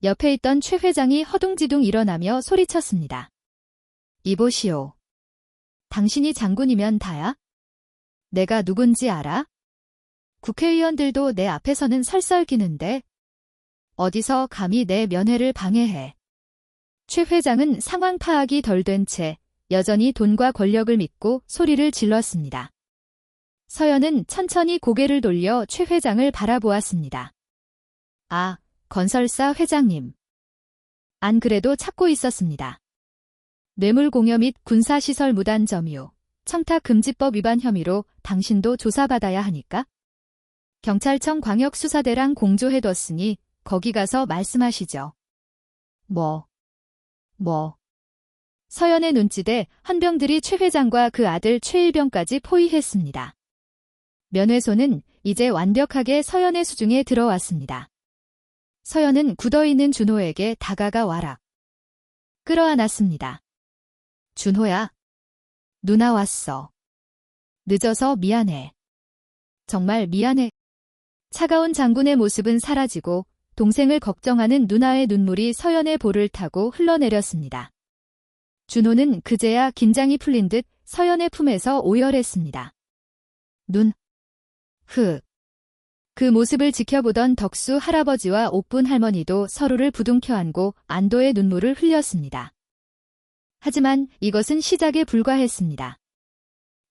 [SPEAKER 1] 옆에 있던 최 회장이 허둥지둥 일어나며 소리쳤습니다. 이보시오. 당신이 장군이면 다야? 내가 누군지 알아? 국회의원들도 내 앞에서는 설설기는데 어디서 감히 내 면회를 방해해. 최 회장은 상황 파악이 덜 된 채 여전히 돈과 권력을 믿고 소리를 질렀습니다. 서연은 천천히 고개를 돌려 최 회장을 바라보았습니다. 아, 건설사 회장님. 안 그래도 찾고 있었습니다. 뇌물공여 및 군사시설 무단 점유, 청탁금지법 위반 혐의로 당신도 조사받아야 하니까? 경찰청 광역수사대랑 공조해뒀으니 거기 가서 말씀하시죠. 뭐. 서연의 눈짓에 헌병들이 최 회장과 그 아들 최일병까지 포위했습니다. 면회소는 이제 완벽하게 서연의 수중에 들어왔습니다. 서연은 굳어있는 준호에게 다가가 와락 끌어안았습니다. 준호야. 누나 왔어. 늦어서 미안해. 정말 미안해. 차가운 장군의 모습은 사라지고 동생을 걱정하는 누나의 눈물이 서연의 볼을 타고 흘러내렸습니다. 준호는 그제야 긴장이 풀린 듯 서연의 품에서 오열했습니다. 그 모습을 지켜보던 덕수 할아버지와 옥분 할머니도 서로를 부둥켜 안고 안도의 눈물을 흘렸습니다. 하지만 이것은 시작에 불과했습니다.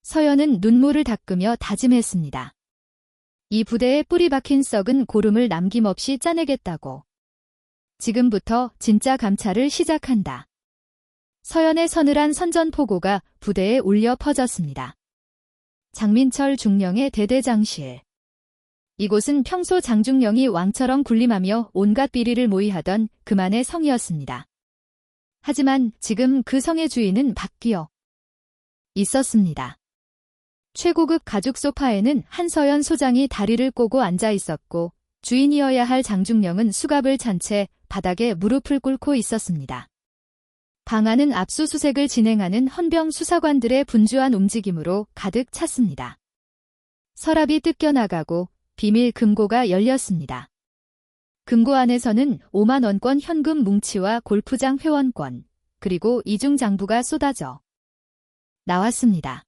[SPEAKER 1] 서연은 눈물을 닦으며 다짐했습니다. 이 부대에 뿌리 박힌 썩은 고름을 남김없이 짜내겠다고. 지금부터 진짜 감찰을 시작한다. 서연의 서늘한 선전포고가 부대에 울려 퍼졌습니다. 장민철 중령의 대대장실. 이곳은 평소 장중령이 왕처럼 군림하며 온갖 비리를 모의하던 그만의 성이었습니다. 하지만 지금 그 성의 주인은 바뀌어 있었습니다. 최고급 가죽 소파에는 한서연 소장이 다리를 꼬고 앉아 있었고 주인이어야 할 장중령은 수갑을 찬 채 바닥에 무릎을 꿇고 있었습니다. 방 안은 압수수색을 진행하는 헌병 수사관들의 분주한 움직임으로 가득 찼습니다. 서랍이 뜯겨나가고 비밀 금고가 열렸습니다. 금고 안에서는 5만 원권 현금 뭉치와 골프장 회원권, 그리고 이중 장부가 쏟아져 나왔습니다.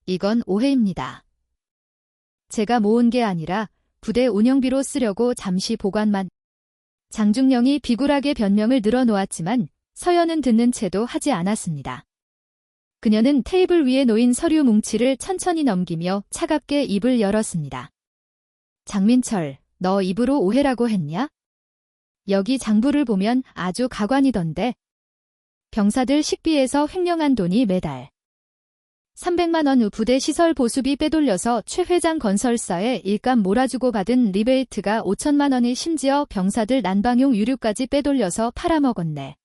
[SPEAKER 1] 이건 오해입니다. 제가 모은 게 아니라 부대 운영비로 쓰려고 잠시 보관만. 장중령이 비굴하게 변명을 늘어놓았지만 서연은 듣는 채도 하지 않았습니다. 그녀는 테이블 위에 놓인 서류 뭉치를 천천히 넘기며 차갑게 입을 열었습니다. 장민철, 너 입으로 오해라고 했냐? 여기 장부를 보면 아주 가관이던데. 병사들 식비에서 횡령한 돈이 매달 300만 원 후 부대 시설 보수비 빼돌려서 최 회장 건설사에 일감 몰아주고 받은 리베이트가 5천만 원이 심지어 병사들 난방용 유류까지 빼돌려서 팔아먹었네.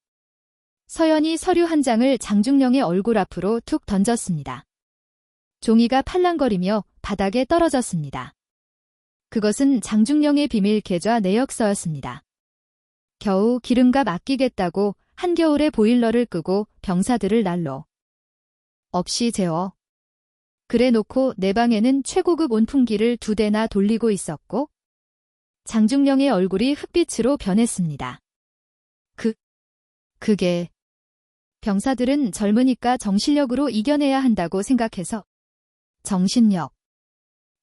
[SPEAKER 1] 서연이 서류 한 장을 장중령의 얼굴 앞으로 툭 던졌습니다. 종이가 팔랑거리며 바닥에 떨어졌습니다. 그것은 장중령의 비밀 계좌 내역서였습니다. 겨우 기름값 아끼겠다고 한겨울에 보일러를 끄고 병사들을 난로 없이 재워. 그래 놓고 내 방에는 최고급 온풍기를 2대나 돌리고 있었고 장중령의 얼굴이 흑빛으로 변했습니다. 그게 병사들은 젊으니까 정신력으로 이겨내야 한다고 생각해서. 정신력.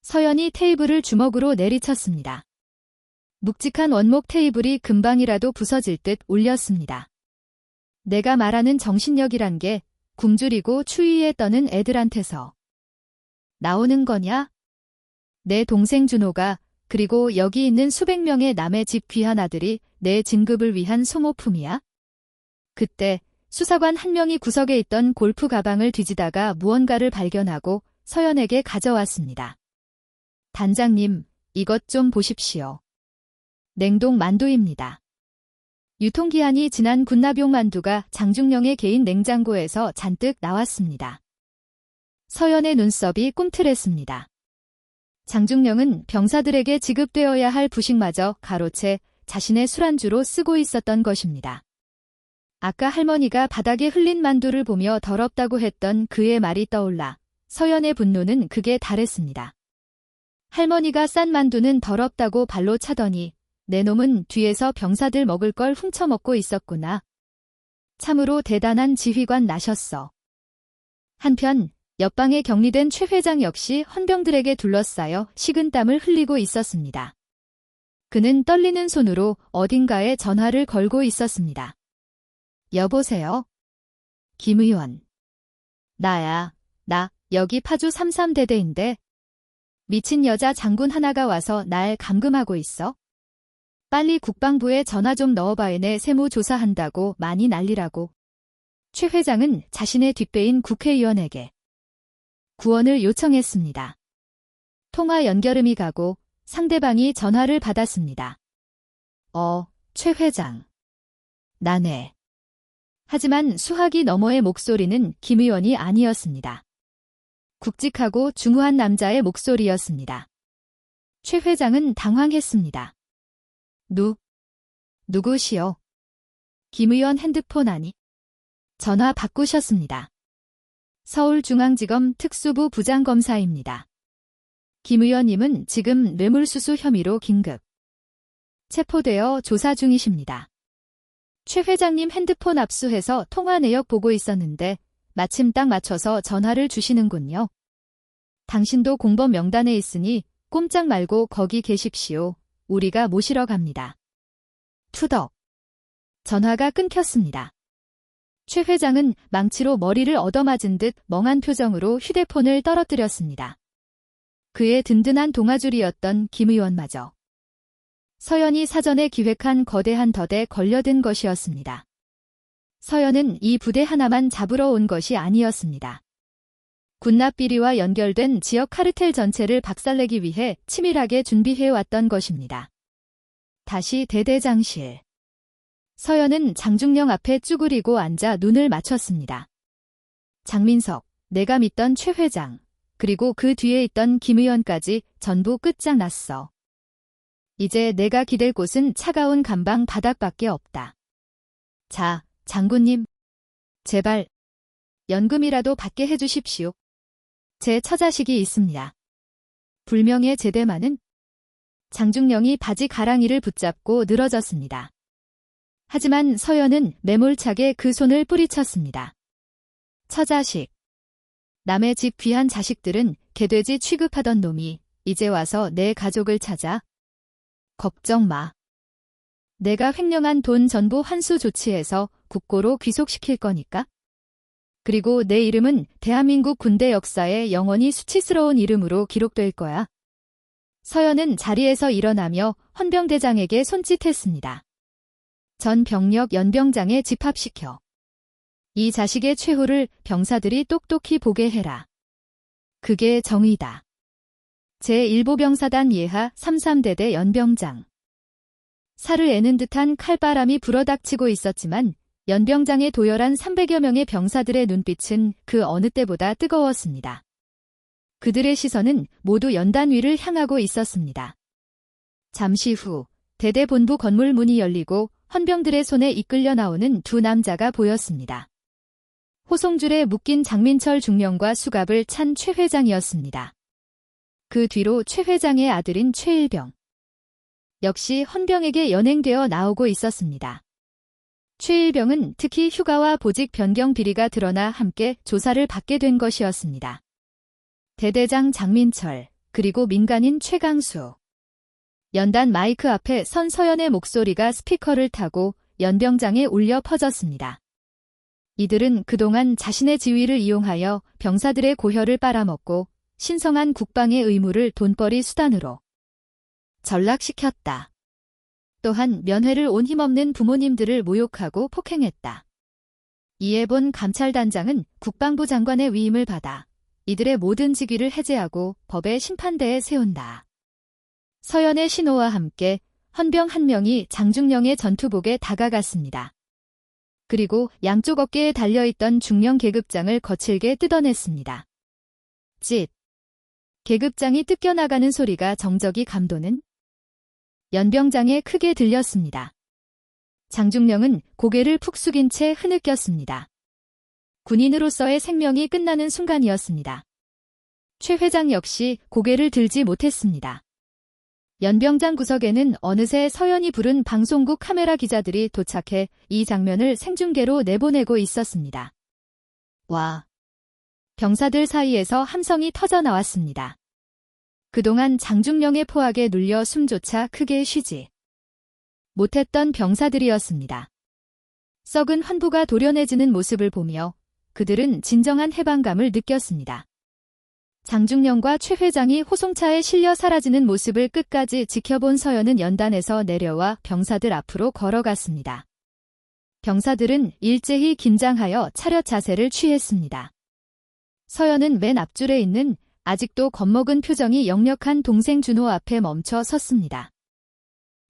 [SPEAKER 1] 서연이 테이블을 주먹으로 내리쳤습니다. 묵직한 원목 테이블이 금방이라도 부서질 듯 울렸습니다. 내가 말하는 정신력이란 게 굶주리고 추위에 떠는 애들한테서 나오는 거냐? 내 동생 준호가 그리고 여기 있는 수백 명의 남의 집 귀한 아들이 내 진급을 위한 소모품이야? 그때 수사관 한 명이 구석에 있던 골프 가방을 뒤지다가 무언가를 발견하고 서연에게 가져왔습니다. 단장님, 이것 좀 보십시오. 냉동 만두입니다. 유통기한이 지난 군납용 만두가 장중령의 개인 냉장고에서 잔뜩 나왔습니다. 서연의 눈썹이 꿈틀했습니다. 장중령은 병사들에게 지급되어야 할 부식마저 가로채 자신의 술안주로 쓰고 있었던 것입니다. 아까 할머니가 바닥에 흘린 만두를 보며 더럽다고 했던 그의 말이 떠올라 서연의 분노는 극에 달했습니다. 할머니가 싼 만두는 더럽다고 발로 차더니 내 놈은 뒤에서 병사들 먹을 걸 훔쳐먹고 있었구나. 참으로 대단한 지휘관 나셨어. 한편 옆방에 격리된 최 회장 역시 헌병들에게 둘러싸여 식은땀을 흘리고 있었습니다. 그는 떨리는 손으로 어딘가에 전화를 걸고 있었습니다. 여보세요? 김 의원. 나야, 나 여기 파주 33대대인데 미친 여자 장군 하나가 와서 날 감금하고 있어. 빨리 국방부에 전화 좀 넣어봐야 세무조사한다고 많이 난리라고. 최 회장은 자신의 뒷배인 국회의원에게 구원을 요청했습니다. 통화 연결음이 가고 상대방이 전화를 받았습니다. 최 회장. 나네. 하지만 수화기 너머의 목소리는 김 의원이 아니었습니다. 굵직하고 중후한 남자의 목소리였습니다. 최 회장은 당황했습니다. 누구시오? 김 의원 핸드폰 아니? 전화 바꾸셨습니다. 서울중앙지검 특수부 부장검사입니다. 김 의원님은 지금 뇌물수수 혐의로 긴급 체포되어 조사 중이십니다. 최 회장님 핸드폰 압수해서 통화 내역 보고 있었는데 마침 딱 맞춰서 전화를 주시는군요. 당신도 공범 명단에 있으니 꼼짝 말고 거기 계십시오. 우리가 모시러 갑니다. 투덕. 전화가 끊겼습니다. 최 회장은 망치로 머리를 얻어맞은 듯 멍한 표정으로 휴대폰을 떨어뜨렸습니다. 그의 든든한 동아줄이었던 김 의원마저 서연이 사전에 기획한 거대한 덫에 걸려든 것이었습니다. 서연은 이 부대 하나만 잡으러 온 것이 아니었습니다. 군납비리와 연결된 지역 카르텔 전체를 박살내기 위해 치밀하게 준비해왔던 것입니다. 다시 대대장실. 서연은 장중령 앞에 쭈그리고 앉아 눈을 맞췄습니다. 장민석, 내가 믿던 최 회장, 그리고 그 뒤에 있던 김 의원까지 전부 끝장났어. 이제 내가 기댈 곳은 차가운 감방 바닥밖에 없다. 자, 장군님. 제발 연금이라도 받게 해주십시오. 제 처자식이 있습니다. 불명예 제대만은 장중령이 바지 가랑이를 붙잡고 늘어졌습니다. 하지만 서연은 매몰차게 그 손을 뿌리쳤습니다. 처자식. 남의 집 귀한 자식들은 개돼지 취급하던 놈이 이제 와서 내 가족을 찾아? 걱정 마. 내가 횡령한 돈 전부 환수 조치해서 국고로 귀속시킬 거니까. 그리고 내 이름은 대한민국 군대 역사에 영원히 수치스러운 이름으로 기록될 거야. 서연은 자리에서 일어나며 헌병대장에게 손짓했습니다. 전 병력 연병장에 집합시켜. 이 자식의 최후를 병사들이 똑똑히 보게 해라. 그게 정의다. 제1보병사단 예하 33대대 연병장. 살을 애는 듯한 칼바람이 불어닥치고 있었지만 연병장에 도열한 300여 명의 병사들의 눈빛은 그 어느 때보다 뜨거웠습니다. 그들의 시선은 모두 연단 위를 향하고 있었습니다. 잠시 후 대대본부 건물 문이 열리고 헌병들의 손에 이끌려 나오는 두 남자가 보였습니다. 호송줄에 묶인 장민철 중령과 수갑을 찬 최 회장이었습니다. 그 뒤로 최 회장의 아들인 최일병. 역시 헌병에게 연행되어 나오고 있었습니다. 최일병은 특히 휴가와 보직 변경 비리가 드러나 함께 조사를 받게 된 것이었습니다. 대대장 장민철, 그리고 민간인 최강수. 연단 마이크 앞에 선 서연의 목소리가 스피커를 타고 연병장에 울려 퍼졌습니다. 이들은 그동안 자신의 지위를 이용하여 병사들의 고혈을 빨아먹고 신성한 국방의 의무를 돈벌이 수단으로 전락시켰다. 또한 면회를 온 힘없는 부모님들을 모욕하고 폭행했다. 이에 본 감찰단장은 국방부 장관의 위임을 받아 이들의 모든 직위를 해제하고 법의 심판대에 세운다. 서연의 신호와 함께 헌병 한 명이 장중령의 전투복에 다가갔습니다. 그리고 양쪽 어깨에 달려있던 중령 계급장을 거칠게 뜯어냈습니다. 찢! 계급장이 뜯겨나가는 소리가 정적이 감도는 연병장에 크게 들렸습니다. 장중령은 고개를 푹 숙인 채 흐느꼈습니다. 군인으로서의 생명이 끝나는 순간이었습니다. 최 회장 역시 고개를 들지 못했습니다. 연병장 구석에는 어느새 서연이 부른 방송국 카메라 기자들이 도착해 이 장면을 생중계로 내보내고 있었습니다. 와! 병사들 사이에서 함성이 터져 나왔습니다. 그동안 장중령의 포악에 눌려 숨조차 크게 쉬지 못했던 병사들이었습니다. 썩은 환부가 도련해지는 모습을 보며 그들은 진정한 해방감을 느꼈습니다. 장중령과 최 회장이 호송차에 실려 사라지는 모습을 끝까지 지켜본 서연은 연단에서 내려와 병사들 앞으로 걸어갔습니다. 병사들은 일제히 긴장하여 차렷 자세를 취했습니다. 서연은 맨 앞줄에 있는 아직도 겁먹은 표정이 역력한 동생 준호 앞에 멈춰 섰습니다.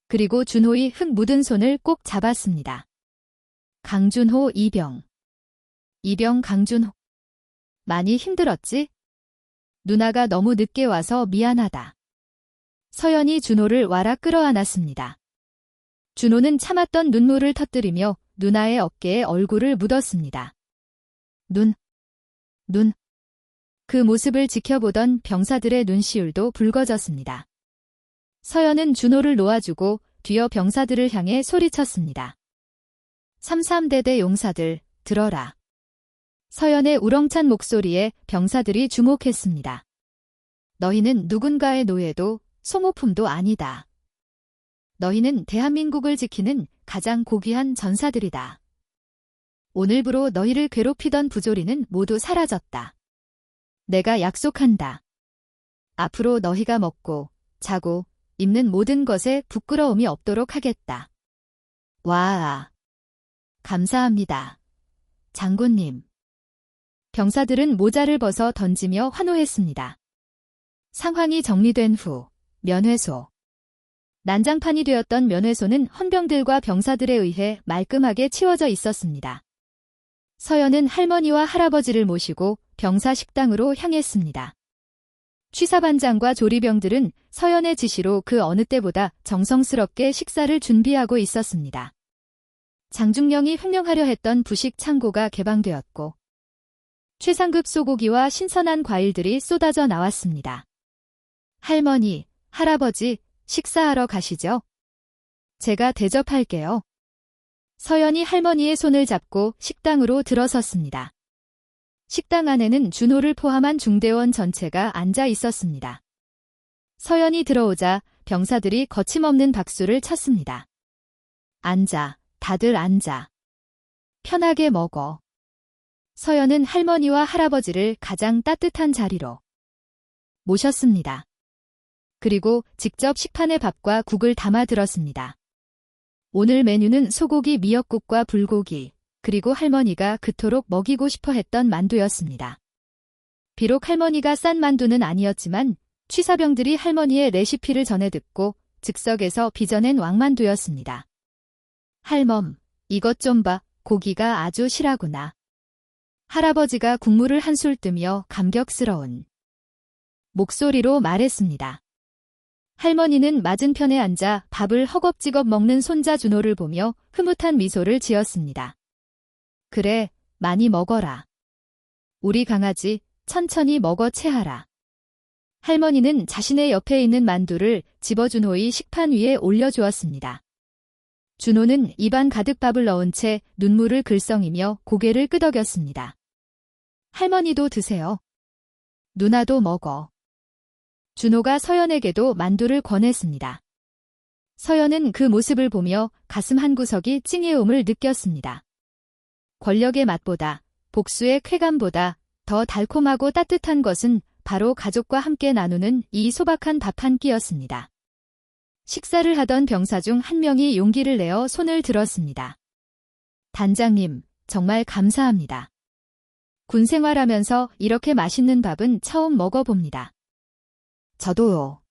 [SPEAKER 1] 그리고 준호의 흙 묻은 손을 꼭 잡았습니다. 강준호 이병. 이병 강준호. 많이 힘들었지? 누나가 너무 늦게 와서 미안하다. 서연이 준호를 와라 끌어안았습니다. 준호는 참았던 눈물을 터뜨리며 누나의 어깨에 얼굴을 묻었습니다. 눈. 그 모습을 지켜보던 병사들의 눈시울도 붉어졌습니다. 서연은 준호를 놓아주고 뒤어 병사들을 향해 소리쳤습니다. 33대대 용사들, 들어라. 서연의 우렁찬 목소리에 병사들이 주목했습니다. 너희는 누군가의 노예도 소모품도 아니다. 너희는 대한민국을 지키는 가장 고귀한 전사들이다. 오늘부로 너희를 괴롭히던 부조리는 모두 사라졌다. 내가 약속한다. 앞으로 너희가 먹고, 자고, 입는 모든 것에 부끄러움이 없도록 하겠다. 와! 감사합니다. 장군님. 병사들은 모자를 벗어 던지며 환호했습니다. 상황이 정리된 후, 면회소. 난장판이 되었던 면회소는 헌병들과 병사들에 의해 말끔하게 치워져 있었습니다. 서연은 할머니와 할아버지를 모시고 병사 식당으로 향했습니다. 취사반장과 조리병들은 서연의 지시로 그 어느 때보다 정성스럽게 식사를 준비하고 있었습니다. 장중령이 횡령하려 했던 부식 창고가 개방되었고 최상급 소고기와 신선한 과일들이 쏟아져 나왔습니다. 할머니, 할아버지, 식사하러 가시죠? 제가 대접할게요. 서연이 할머니의 손을 잡고 식당으로 들어섰습니다. 식당 안에는 준호를 포함한 중대원 전체가 앉아 있었습니다. 서연이 들어오자 병사들이 거침없는 박수를 쳤습니다. 앉아, 다들 앉아. 편하게 먹어. 서연은 할머니와 할아버지를 가장 따뜻한 자리로 모셨습니다. 그리고 직접 식판에 밥과 국을 담아 들었습니다. 오늘 메뉴는 소고기 미역국과 불고기, 그리고 할머니가 그토록 먹이고 싶어 했던 만두였습니다. 비록 할머니가 싼 만두는 아니었지만 취사병들이 할머니의 레시피를 전해 듣고 즉석에서 빚어낸 왕만두였습니다. 할멈, 이것 좀 봐, 고기가 아주 실하구나. 할아버지가 국물을 한술 뜨며 감격스러운 목소리로 말했습니다. 할머니는 맞은편에 앉아 밥을 허겁지겁 먹는 손자 준호를 보며 흐뭇한 미소를 지었습니다. 그래, 많이 먹어라. 우리 강아지 천천히 먹어 채하라. 할머니는 자신의 옆에 있는 만두를 집어 준호의 식판 위에 올려주었습니다. 준호는 입안 가득 밥을 넣은 채 눈물을 글썽이며 고개를 끄덕였습니다. 할머니도 드세요. 누나도 먹어. 준호가 서연에게도 만두를 권했습니다. 서연은 그 모습을 보며 가슴 한구석이 찡해옴을 느꼈습니다. 권력의 맛보다, 복수의 쾌감보다 더 달콤하고 따뜻한 것은 바로 가족과 함께 나누는 이 소박한 밥 한 끼였습니다. 식사를 하던 병사 중 한 명이 용기를 내어 손을 들었습니다. 단장님, 정말 감사합니다. 군 생활하면서 이렇게 맛있는 밥은 처음 먹어봅니다. 저도요.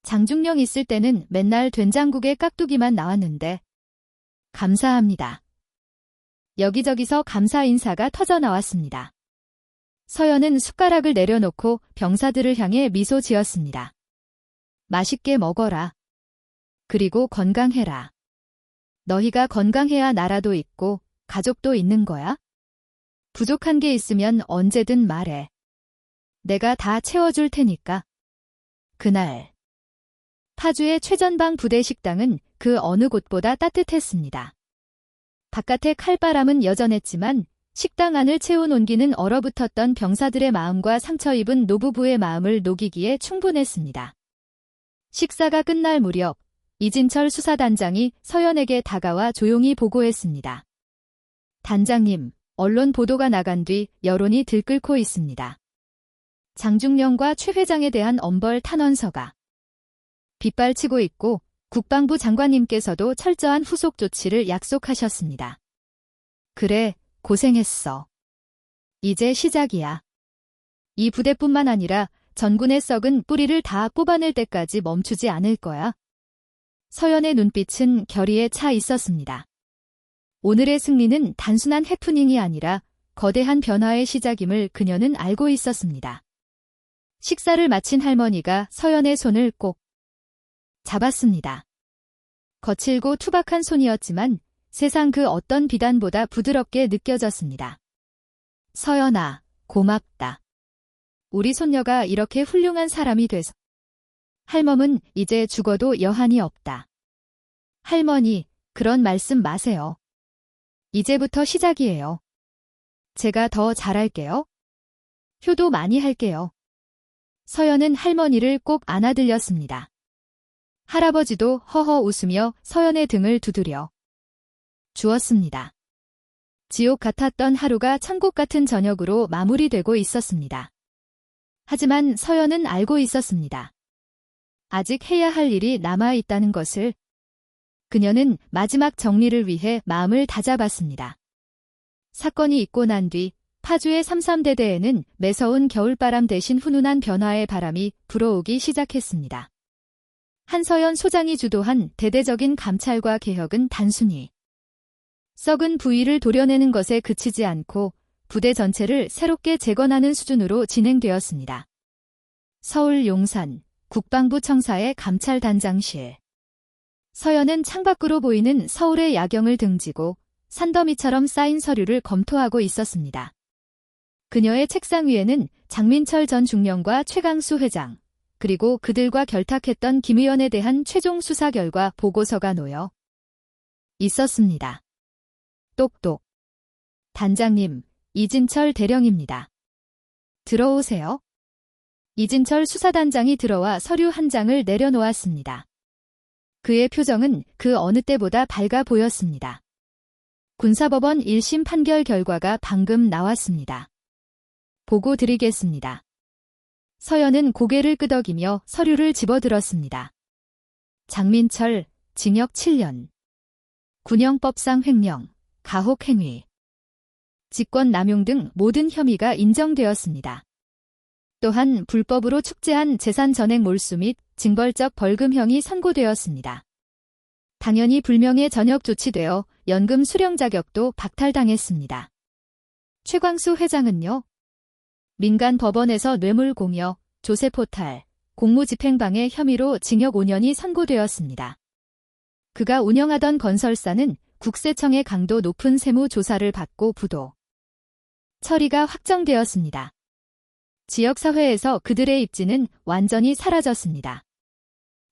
[SPEAKER 1] 장중령 있을 때는 맨날 된장국에 깍두기만 나왔는데. 감사합니다. 여기저기서 감사 인사가 터져 나왔습니다. 서연은 숟가락을 내려놓고 병사들을 향해 미소 지었습니다. 맛있게 먹어라. 그리고 건강해라. 너희가 건강해야 나라도 있고 가족도 있는 거야? 부족한 게 있으면 언제든 말해. 내가 다 채워줄 테니까. 그날 파주의 최전방 부대 식당은 그 어느 곳보다 따뜻했습니다. 바깥의 칼바람은 여전했지만 식당 안을 채운 온기는 얼어붙었던 병사들의 마음과 상처 입은 노부부의 마음을 녹이기에 충분했습니다. 식사가 끝날 무렵 이진철 수사단장이 서연에게 다가와 조용히 보고했습니다. 단장님, 언론 보도가 나간 뒤 여론이 들끓고 있습니다. 장중령과 최 회장에 대한 엄벌 탄원서가 빗발치고 있고 국방부 장관님께서도 철저한 후속 조치를 약속하셨습니다. 그래, 고생했어. 이제 시작이야. 이 부대뿐만 아니라 전군의 썩은 뿌리를 다 뽑아낼 때까지 멈추지 않을 거야. 서연의 눈빛은 결의에 차 있었습니다. 오늘의 승리는 단순한 해프닝이 아니라 거대한 변화의 시작임을 그녀는 알고 있었습니다. 식사를 마친 할머니가 서연의 손을 꼭 잡았습니다. 거칠고 투박한 손이었지만 세상 그 어떤 비단보다 부드럽게 느껴졌습니다. 서연아, 고맙다. 우리 손녀가 이렇게 훌륭한 사람이 돼서. 할멈은 이제 죽어도 여한이 없다. 할머니, 그런 말씀 마세요. 이제부터 시작이에요. 제가 더 잘할게요. 효도 많이 할게요. 서연은 할머니를 꼭 안아들렸습니다. 할아버지도 허허 웃으며 서연의 등을 두드려 주었습니다. 지옥 같았던 하루가 천국 같은 저녁으로 마무리되고 있었습니다. 하지만 서연은 알고 있었습니다. 아직 해야 할 일이 남아있다는 것을. 그녀는 마지막 정리를 위해 마음을 다잡았습니다. 사건이 있고 난 뒤 파주의 33대대에는 매서운 겨울바람 대신 훈훈한 변화의 바람이 불어오기 시작했습니다. 한서연 소장이 주도한 대대적인 감찰과 개혁은 단순히 썩은 부위를 도려내는 것에 그치지 않고 부대 전체를 새롭게 재건하는 수준으로 진행되었습니다. 서울 용산 국방부 청사의 감찰단장실. 서연은 창밖으로 보이는 서울의 야경을 등지고 산더미처럼 쌓인 서류를 검토하고 있었습니다. 그녀의 책상 위에는 장민철 전 중령과 최강수 회장, 그리고 그들과 결탁했던 김 의원에 대한 최종 수사 결과 보고서가 놓여 있었습니다. 똑똑. 단장님, 이진철 대령입니다. 들어오세요. 이진철 수사단장이 들어와 서류 한 장을 내려놓았습니다. 그의 표정은 그 어느 때보다 밝아 보였습니다. 군사법원 1심 판결 결과가 방금 나왔습니다. 보고 드리겠습니다. 서연은 고개를 끄덕이며 서류를 집어들었습니다. 장민철, 징역 7년. 군형법상 횡령, 가혹행위, 직권남용 등 모든 혐의가 인정되었습니다. 또한 불법으로 축제한 재산 전액 몰수 및 징벌적 벌금형이 선고되었습니다. 당연히 불명예 전역 조치되어 연금 수령 자격도 박탈당했습니다. 최광수 회장은요? 민간 법원에서 뇌물공여, 조세포탈, 공무집행방해 혐의로 징역 5년이 선고되었습니다. 그가 운영하던 건설사는 국세청의 강도 높은 세무 조사를 받고 부도 처리가 확정되었습니다. 지역사회에서 그들의 입지는 완전히 사라졌습니다.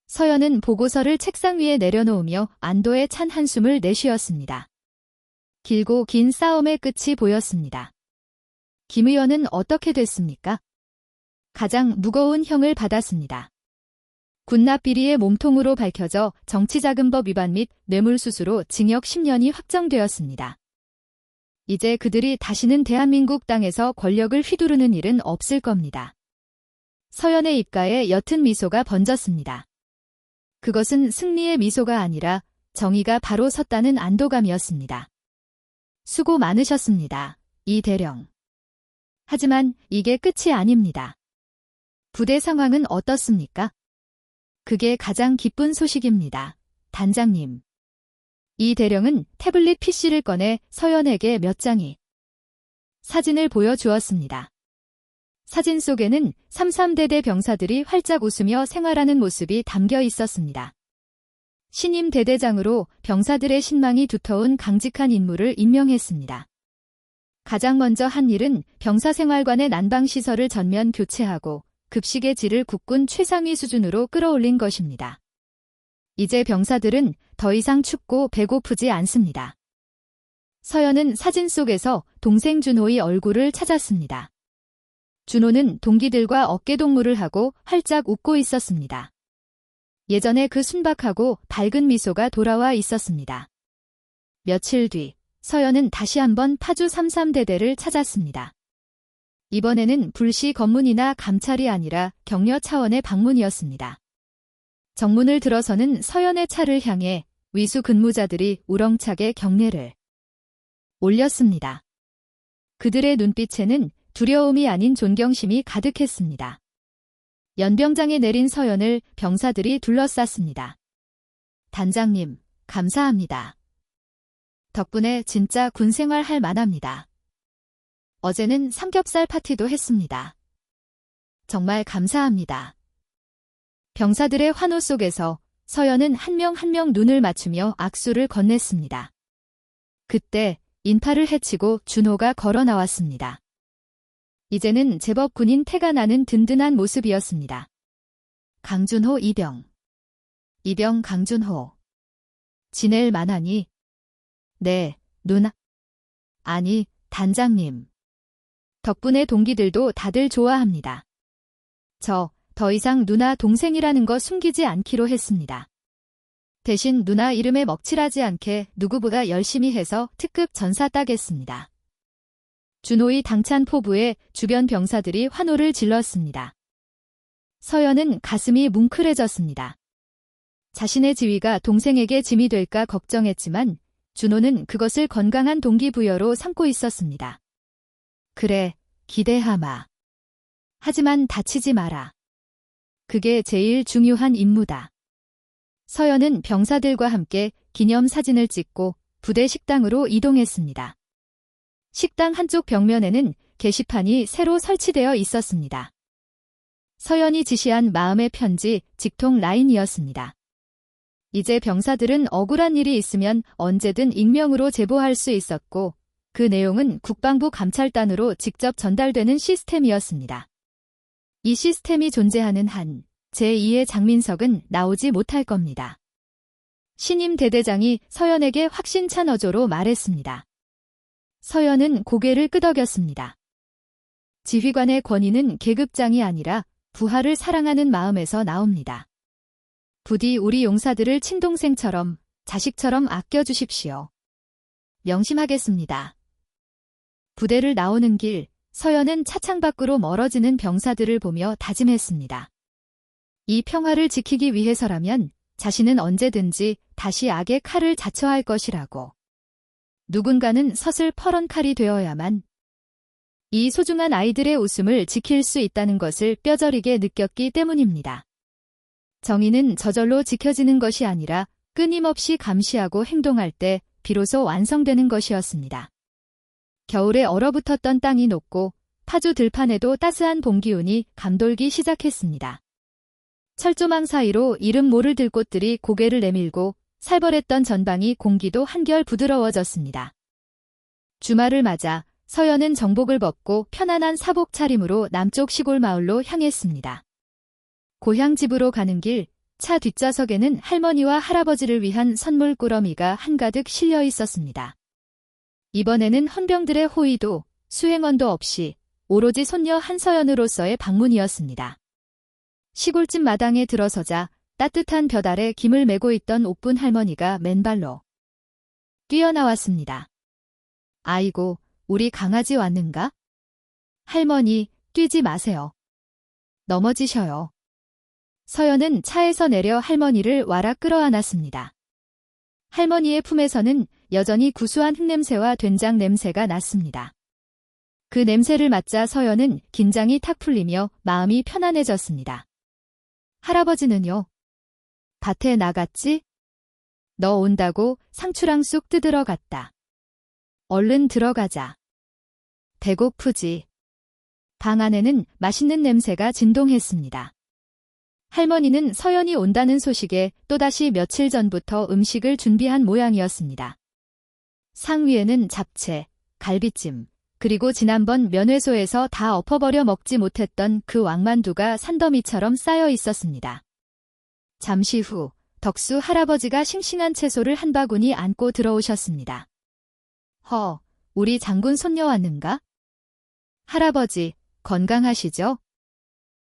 [SPEAKER 1] 서연은 보고서를 책상 위에 내려놓으며 안도의 찬 한숨을 내쉬었습니다. 길고 긴 싸움의 끝이 보였습니다. 김 의원은 어떻게 됐습니까? 가장 무거운 형을 받았습니다. 군납비리의 몸통으로 밝혀져 정치자금법 위반 및 뇌물수수로 징역 10년이 확정되었습니다. 이제 그들이 다시는 대한민국 땅에서 권력을 휘두르는 일은 없을 겁니다. 서연의 입가에 옅은 미소가 번졌습니다. 그것은 승리의 미소가 아니라 정의가 바로 섰다는 안도감이었습니다. 수고 많으셨습니다, 이 대령. 하지만 이게 끝이 아닙니다. 부대 상황은 어떻습니까? 그게 가장 기쁜 소식입니다, 단장님. 이 대령은 태블릿 PC를 꺼내 서연에게 몇 장의 사진을 보여주었습니다. 사진 속에는 33대대 병사들이 활짝 웃으며 생활하는 모습이 담겨 있었습니다. 신임 대대장으로 병사들의 신망이 두터운 강직한 인물을 임명했습니다. 가장 먼저 한 일은 병사생활관의 난방시설을 전면 교체하고 급식의 질을 국군 최상위 수준으로 끌어올린 것입니다. 이제 병사들은 더 이상 춥고 배고프지 않습니다. 서연은 사진 속에서 동생 준호의 얼굴을 찾았습니다. 준호는 동기들과 어깨동무를 하고 활짝 웃고 있었습니다. 예전에 그 순박하고 밝은 미소가 돌아와 있었습니다. 며칠 뒤 서연은 다시 한번 파주 33대대를 찾았습니다. 이번에는 불시 검문이나 감찰이 아니라 격려 차원의 방문이었습니다. 정문을 들어서는 서연의 차를 향해 위수 근무자들이 우렁차게 경례를 올렸습니다. 그들의 눈빛에는 두려움이 아닌 존경심이 가득했습니다. 연병장에 내린 서연을 병사들이 둘러쌌습니다. 단장님, 감사합니다. 덕분에 진짜 군생활 할 만합니다. 어제는 삼겹살 파티도 했습니다. 정말 감사합니다. 병사들의 환호 속에서 서연은 한 명 한 명 눈을 맞추며 악수를 건넸습니다. 그때 인파를 헤치고 준호가 걸어 나왔습니다. 이제는 제법 군인 태가 나는 든든한 모습이었습니다. 강준호 이병. 이병 강준호. 지낼 만하니? 네, 누나. 아니, 단장님. 덕분에 동기들도 다들 좋아합니다. 저 더 이상 누나 동생이라는 거 숨기지 않기로 했습니다. 대신 누나 이름에 먹칠하지 않게 누구보다 열심히 해서 특급 전사 따겠습니다. 준호의 당찬 포부에 주변 병사들이 환호를 질렀습니다. 서연은 가슴이 뭉클해졌습니다. 자신의 지위가 동생에게 짐이 될까 걱정했지만 준호는 그것을 건강한 동기부여로 삼고 있었습니다. 그래, 기대하마. 하지만 다치지 마라. 그게 제일 중요한 임무다. 서연은 병사들과 함께 기념사진을 찍고 부대 식당으로 이동했습니다. 식당 한쪽 벽면에는 게시판이 새로 설치되어 있었습니다. 서연이 지시한 마음의 편지 직통 라인이었습니다. 이제 병사들은 억울한 일이 있으면 언제든 익명으로 제보할 수 있었고 그 내용은 국방부 감찰단으로 직접 전달되는 시스템이었습니다. 이 시스템이 존재하는 한 제2의 장민석은 나오지 못할 겁니다. 신임 대대장이 서연에게 확신찬 어조로 말했습니다. 서연은 고개를 끄덕였습니다. 지휘관의 권위는 계급장이 아니라 부하를 사랑하는 마음에서 나옵니다. 부디 우리 용사들을 친동생처럼, 자식처럼 아껴주십시오. 명심하겠습니다. 부대를 나오는 길, 서연은 차창 밖으로 멀어지는 병사들을 보며 다짐했습니다. 이 평화를 지키기 위해서라면 자신은 언제든지 다시 악의 칼을 자처할 것이라고. 누군가는 서슬 퍼런 칼이 되어야만 이 소중한 아이들의 웃음을 지킬 수 있다는 것을 뼈저리게 느꼈기 때문입니다. 정의는 저절로 지켜지는 것이 아니라 끊임없이 감시하고 행동할 때 비로소 완성되는 것이었습니다. 겨울에 얼어붙었던 땅이 녹고 파주 들판에도 따스한 봄 기운이 감돌기 시작했습니다. 철조망 사이로 이름 모를 들꽃들이 고개를 내밀고 살벌했던 전방이 공기도 한결 부드러워졌습니다. 주말을 맞아 서연은 정복을 벗고 편안한 사복 차림으로 남쪽 시골 마을로 향했습니다. 고향 집으로 가는 길, 차 뒷좌석에는 할머니와 할아버지를 위한 선물 꾸러미가 한가득 실려 있었습니다. 이번에는 헌병들의 호의도 수행원도 없이 오로지 손녀 한서연으로서의 방문이었습니다. 시골집 마당에 들어서자 따뜻한 볕 아래 김을 메고 있던 옥분 할머니가 맨발로 뛰어나왔습니다. 아이고, 우리 강아지 왔는가? 할머니, 뛰지 마세요. 넘어지셔요. 서연은 차에서 내려 할머니를 와라 끌어안았습니다. 할머니의 품에서는 여전히 구수한 흙냄새와 된장 냄새가 났습니다. 그 냄새를 맡자 서연은 긴장이 탁 풀리며 마음이 편안해졌습니다. 할아버지는요? 밭에 나갔지? 너 온다고 상추랑 쑥 뜯으러 갔다. 얼른 들어가자. 배고프지? 방 안에는 맛있는 냄새가 진동했습니다. 할머니는 서연이 온다는 소식에 또다시 며칠 전부터 음식을 준비한 모양이었습니다. 상 위에는 잡채, 갈비찜, 그리고 지난번 면회소에서 다 엎어버려 먹지 못했던 그 왕만두가 산더미처럼 쌓여 있었습니다. 잠시 후 덕수 할아버지가 싱싱한 채소를 한 바구니 안고 들어오셨습니다. 우리 장군 손녀 왔는가? 할아버지, 건강하시죠?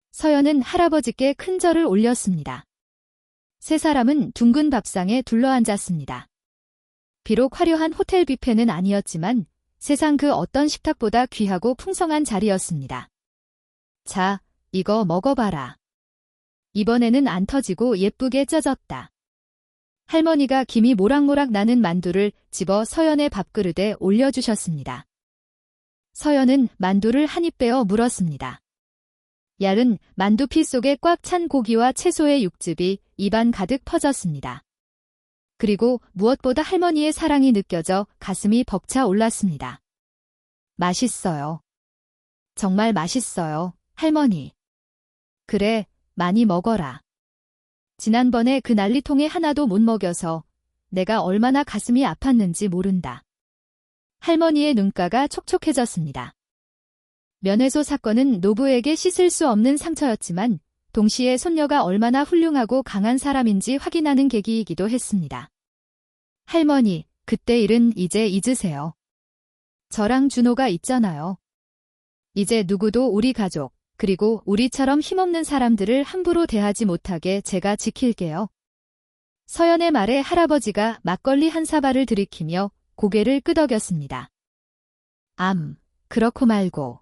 [SPEAKER 1] 서연은 할아버지께 큰 절을 올렸습니다. 세 사람은 둥근 밥상에 둘러앉았습니다. 비록 화려한 호텔 뷔페는 아니었지만 세상 그 어떤 식탁보다 귀하고 풍성한 자리였습니다. 자, 이거 먹어봐라. 이번에는 안 터지고 예쁘게 쪄졌다. 할머니가 김이 모락모락 나는 만두를 집어 서연의 밥그릇에 올려주셨습니다. 서연은 만두를 한 입 빼어 물었습니다. 얇은 만두피 속에 꽉 찬 고기와 채소의 육즙이 입안 가득 퍼졌습니다. 그리고 무엇보다 할머니의 사랑이 느껴져 가슴이 벅차 올랐습니다. 맛있어요. 정말 맛있어요, 할머니. 그래, 많이 먹어라. 지난번에 그 난리통에 하나도 못 먹여서 내가 얼마나 가슴이 아팠는지 모른다. 할머니의 눈가가 촉촉해졌습니다. 면회소 사건은 노부에게 씻을 수 없는 상처였지만 동시에 손녀가 얼마나 훌륭하고 강한 사람인지 확인하는 계기이기도 했습니다. 할머니, 그때 일은 이제 잊으세요. 저랑 준호가 있잖아요. 이제 누구도 우리 가족, 그리고 우리처럼 힘없는 사람들을 함부로 대하지 못하게 제가 지킬게요. 서연의 말에 할아버지가 막걸리 한 사발을 들이키며 고개를 끄덕였습니다. 그렇고 말고.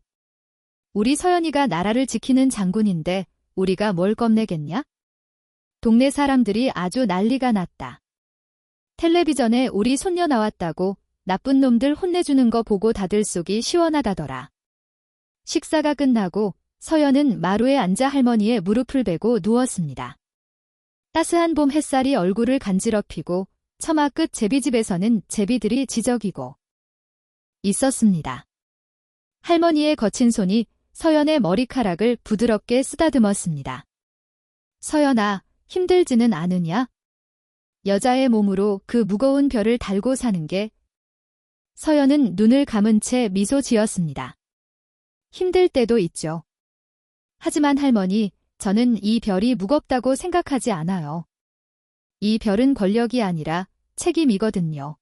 [SPEAKER 1] 우리 서연이가 나라를 지키는 장군인데 우리가 뭘 겁내겠냐? 동네 사람들이 아주 난리가 났다. 텔레비전에 우리 손녀 나왔다고 나쁜 놈들 혼내주는 거 보고 다들 속이 시원하다더라. 식사가 끝나고 서연은 마루에 앉아 할머니의 무릎을 베고 누웠습니다. 따스한 봄 햇살이 얼굴을 간지럽히고 처마 끝 제비집에서는 제비들이 지저귀고 있었습니다. 할머니의 거친 손이 서연의 머리카락을 부드럽게 쓰다듬었습니다. 서연아, 힘들지는 않으냐? 여자의 몸으로 그 무거운 별을 달고 사는 게. 서연은 눈을 감은 채 미소 지었습니다. 힘들 때도 있죠. 하지만 할머니, 저는 이 별이 무겁다고 생각하지 않아요. 이 별은 권력이 아니라 책임이거든요.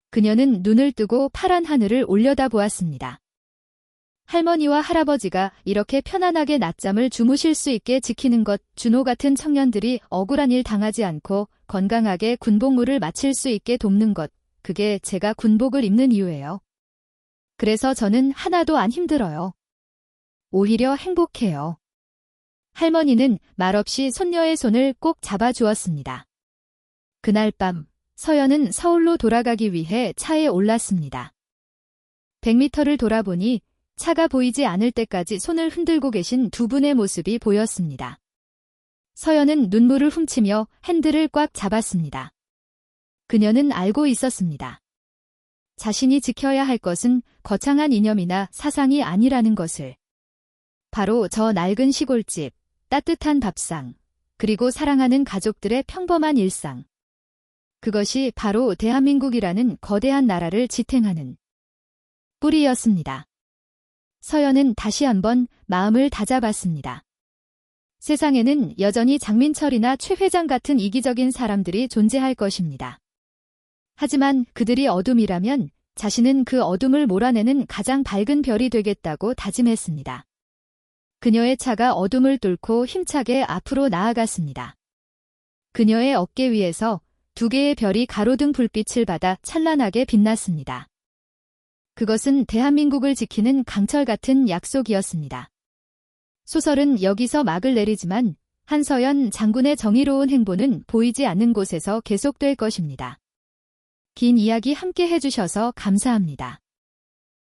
[SPEAKER 1] 그녀는 눈을 뜨고 파란 하늘을 올려다보았습니다. 할머니와 할아버지가 이렇게 편안하게 낮잠을 주무실 수 있게 지키는 것, 준호 같은 청년들이 억울한 일 당하지 않고 건강하게 군복무를 마칠 수 있게 돕는 것, 그게 제가 군복을 입는 이유예요. 그래서 저는 하나도 안 힘들어요. 오히려 행복해요. 할머니는 말없이 손녀의 손을 꼭 잡아주었습니다. 그날 밤, 서연은 서울로 돌아가기 위해 차에 올랐습니다. 100m를 돌아보니 차가 보이지 않을 때까지 손을 흔들고 계신 두 분의 모습이 보였습니다. 서연은 눈물을 훔치며 핸들을 꽉 잡았습니다. 그녀는 알고 있었습니다. 자신이 지켜야 할 것은 거창한 이념이나 사상이 아니라는 것을. 바로 저 낡은 시골집, 따뜻한 밥상, 그리고 사랑하는 가족들의 평범한 일상. 그것이 바로 대한민국이라는 거대한 나라를 지탱하는 뿌리였습니다. 서연은 다시 한번 마음을 다잡았습니다. 세상에는 여전히 장민철이나 최 회장 같은 이기적인 사람들이 존재할 것입니다. 하지만 그들이 어둠이라면 자신은 그 어둠을 몰아내는 가장 밝은 별이 되겠다고 다짐했습니다. 그녀의 차가 어둠을 뚫고 힘차게 앞으로 나아갔습니다. 그녀의 어깨 위에서 두 개의 별이 가로등 불빛을 받아 찬란하게 빛났습니다. 그것은 대한민국을 지키는 강철 같은 약속이었습니다. 소설은 여기서 막을 내리지만 한서연 장군의 정의로운 행보는 보이지 않는 곳에서 계속될 것입니다. 긴 이야기 함께 해주셔서 감사합니다.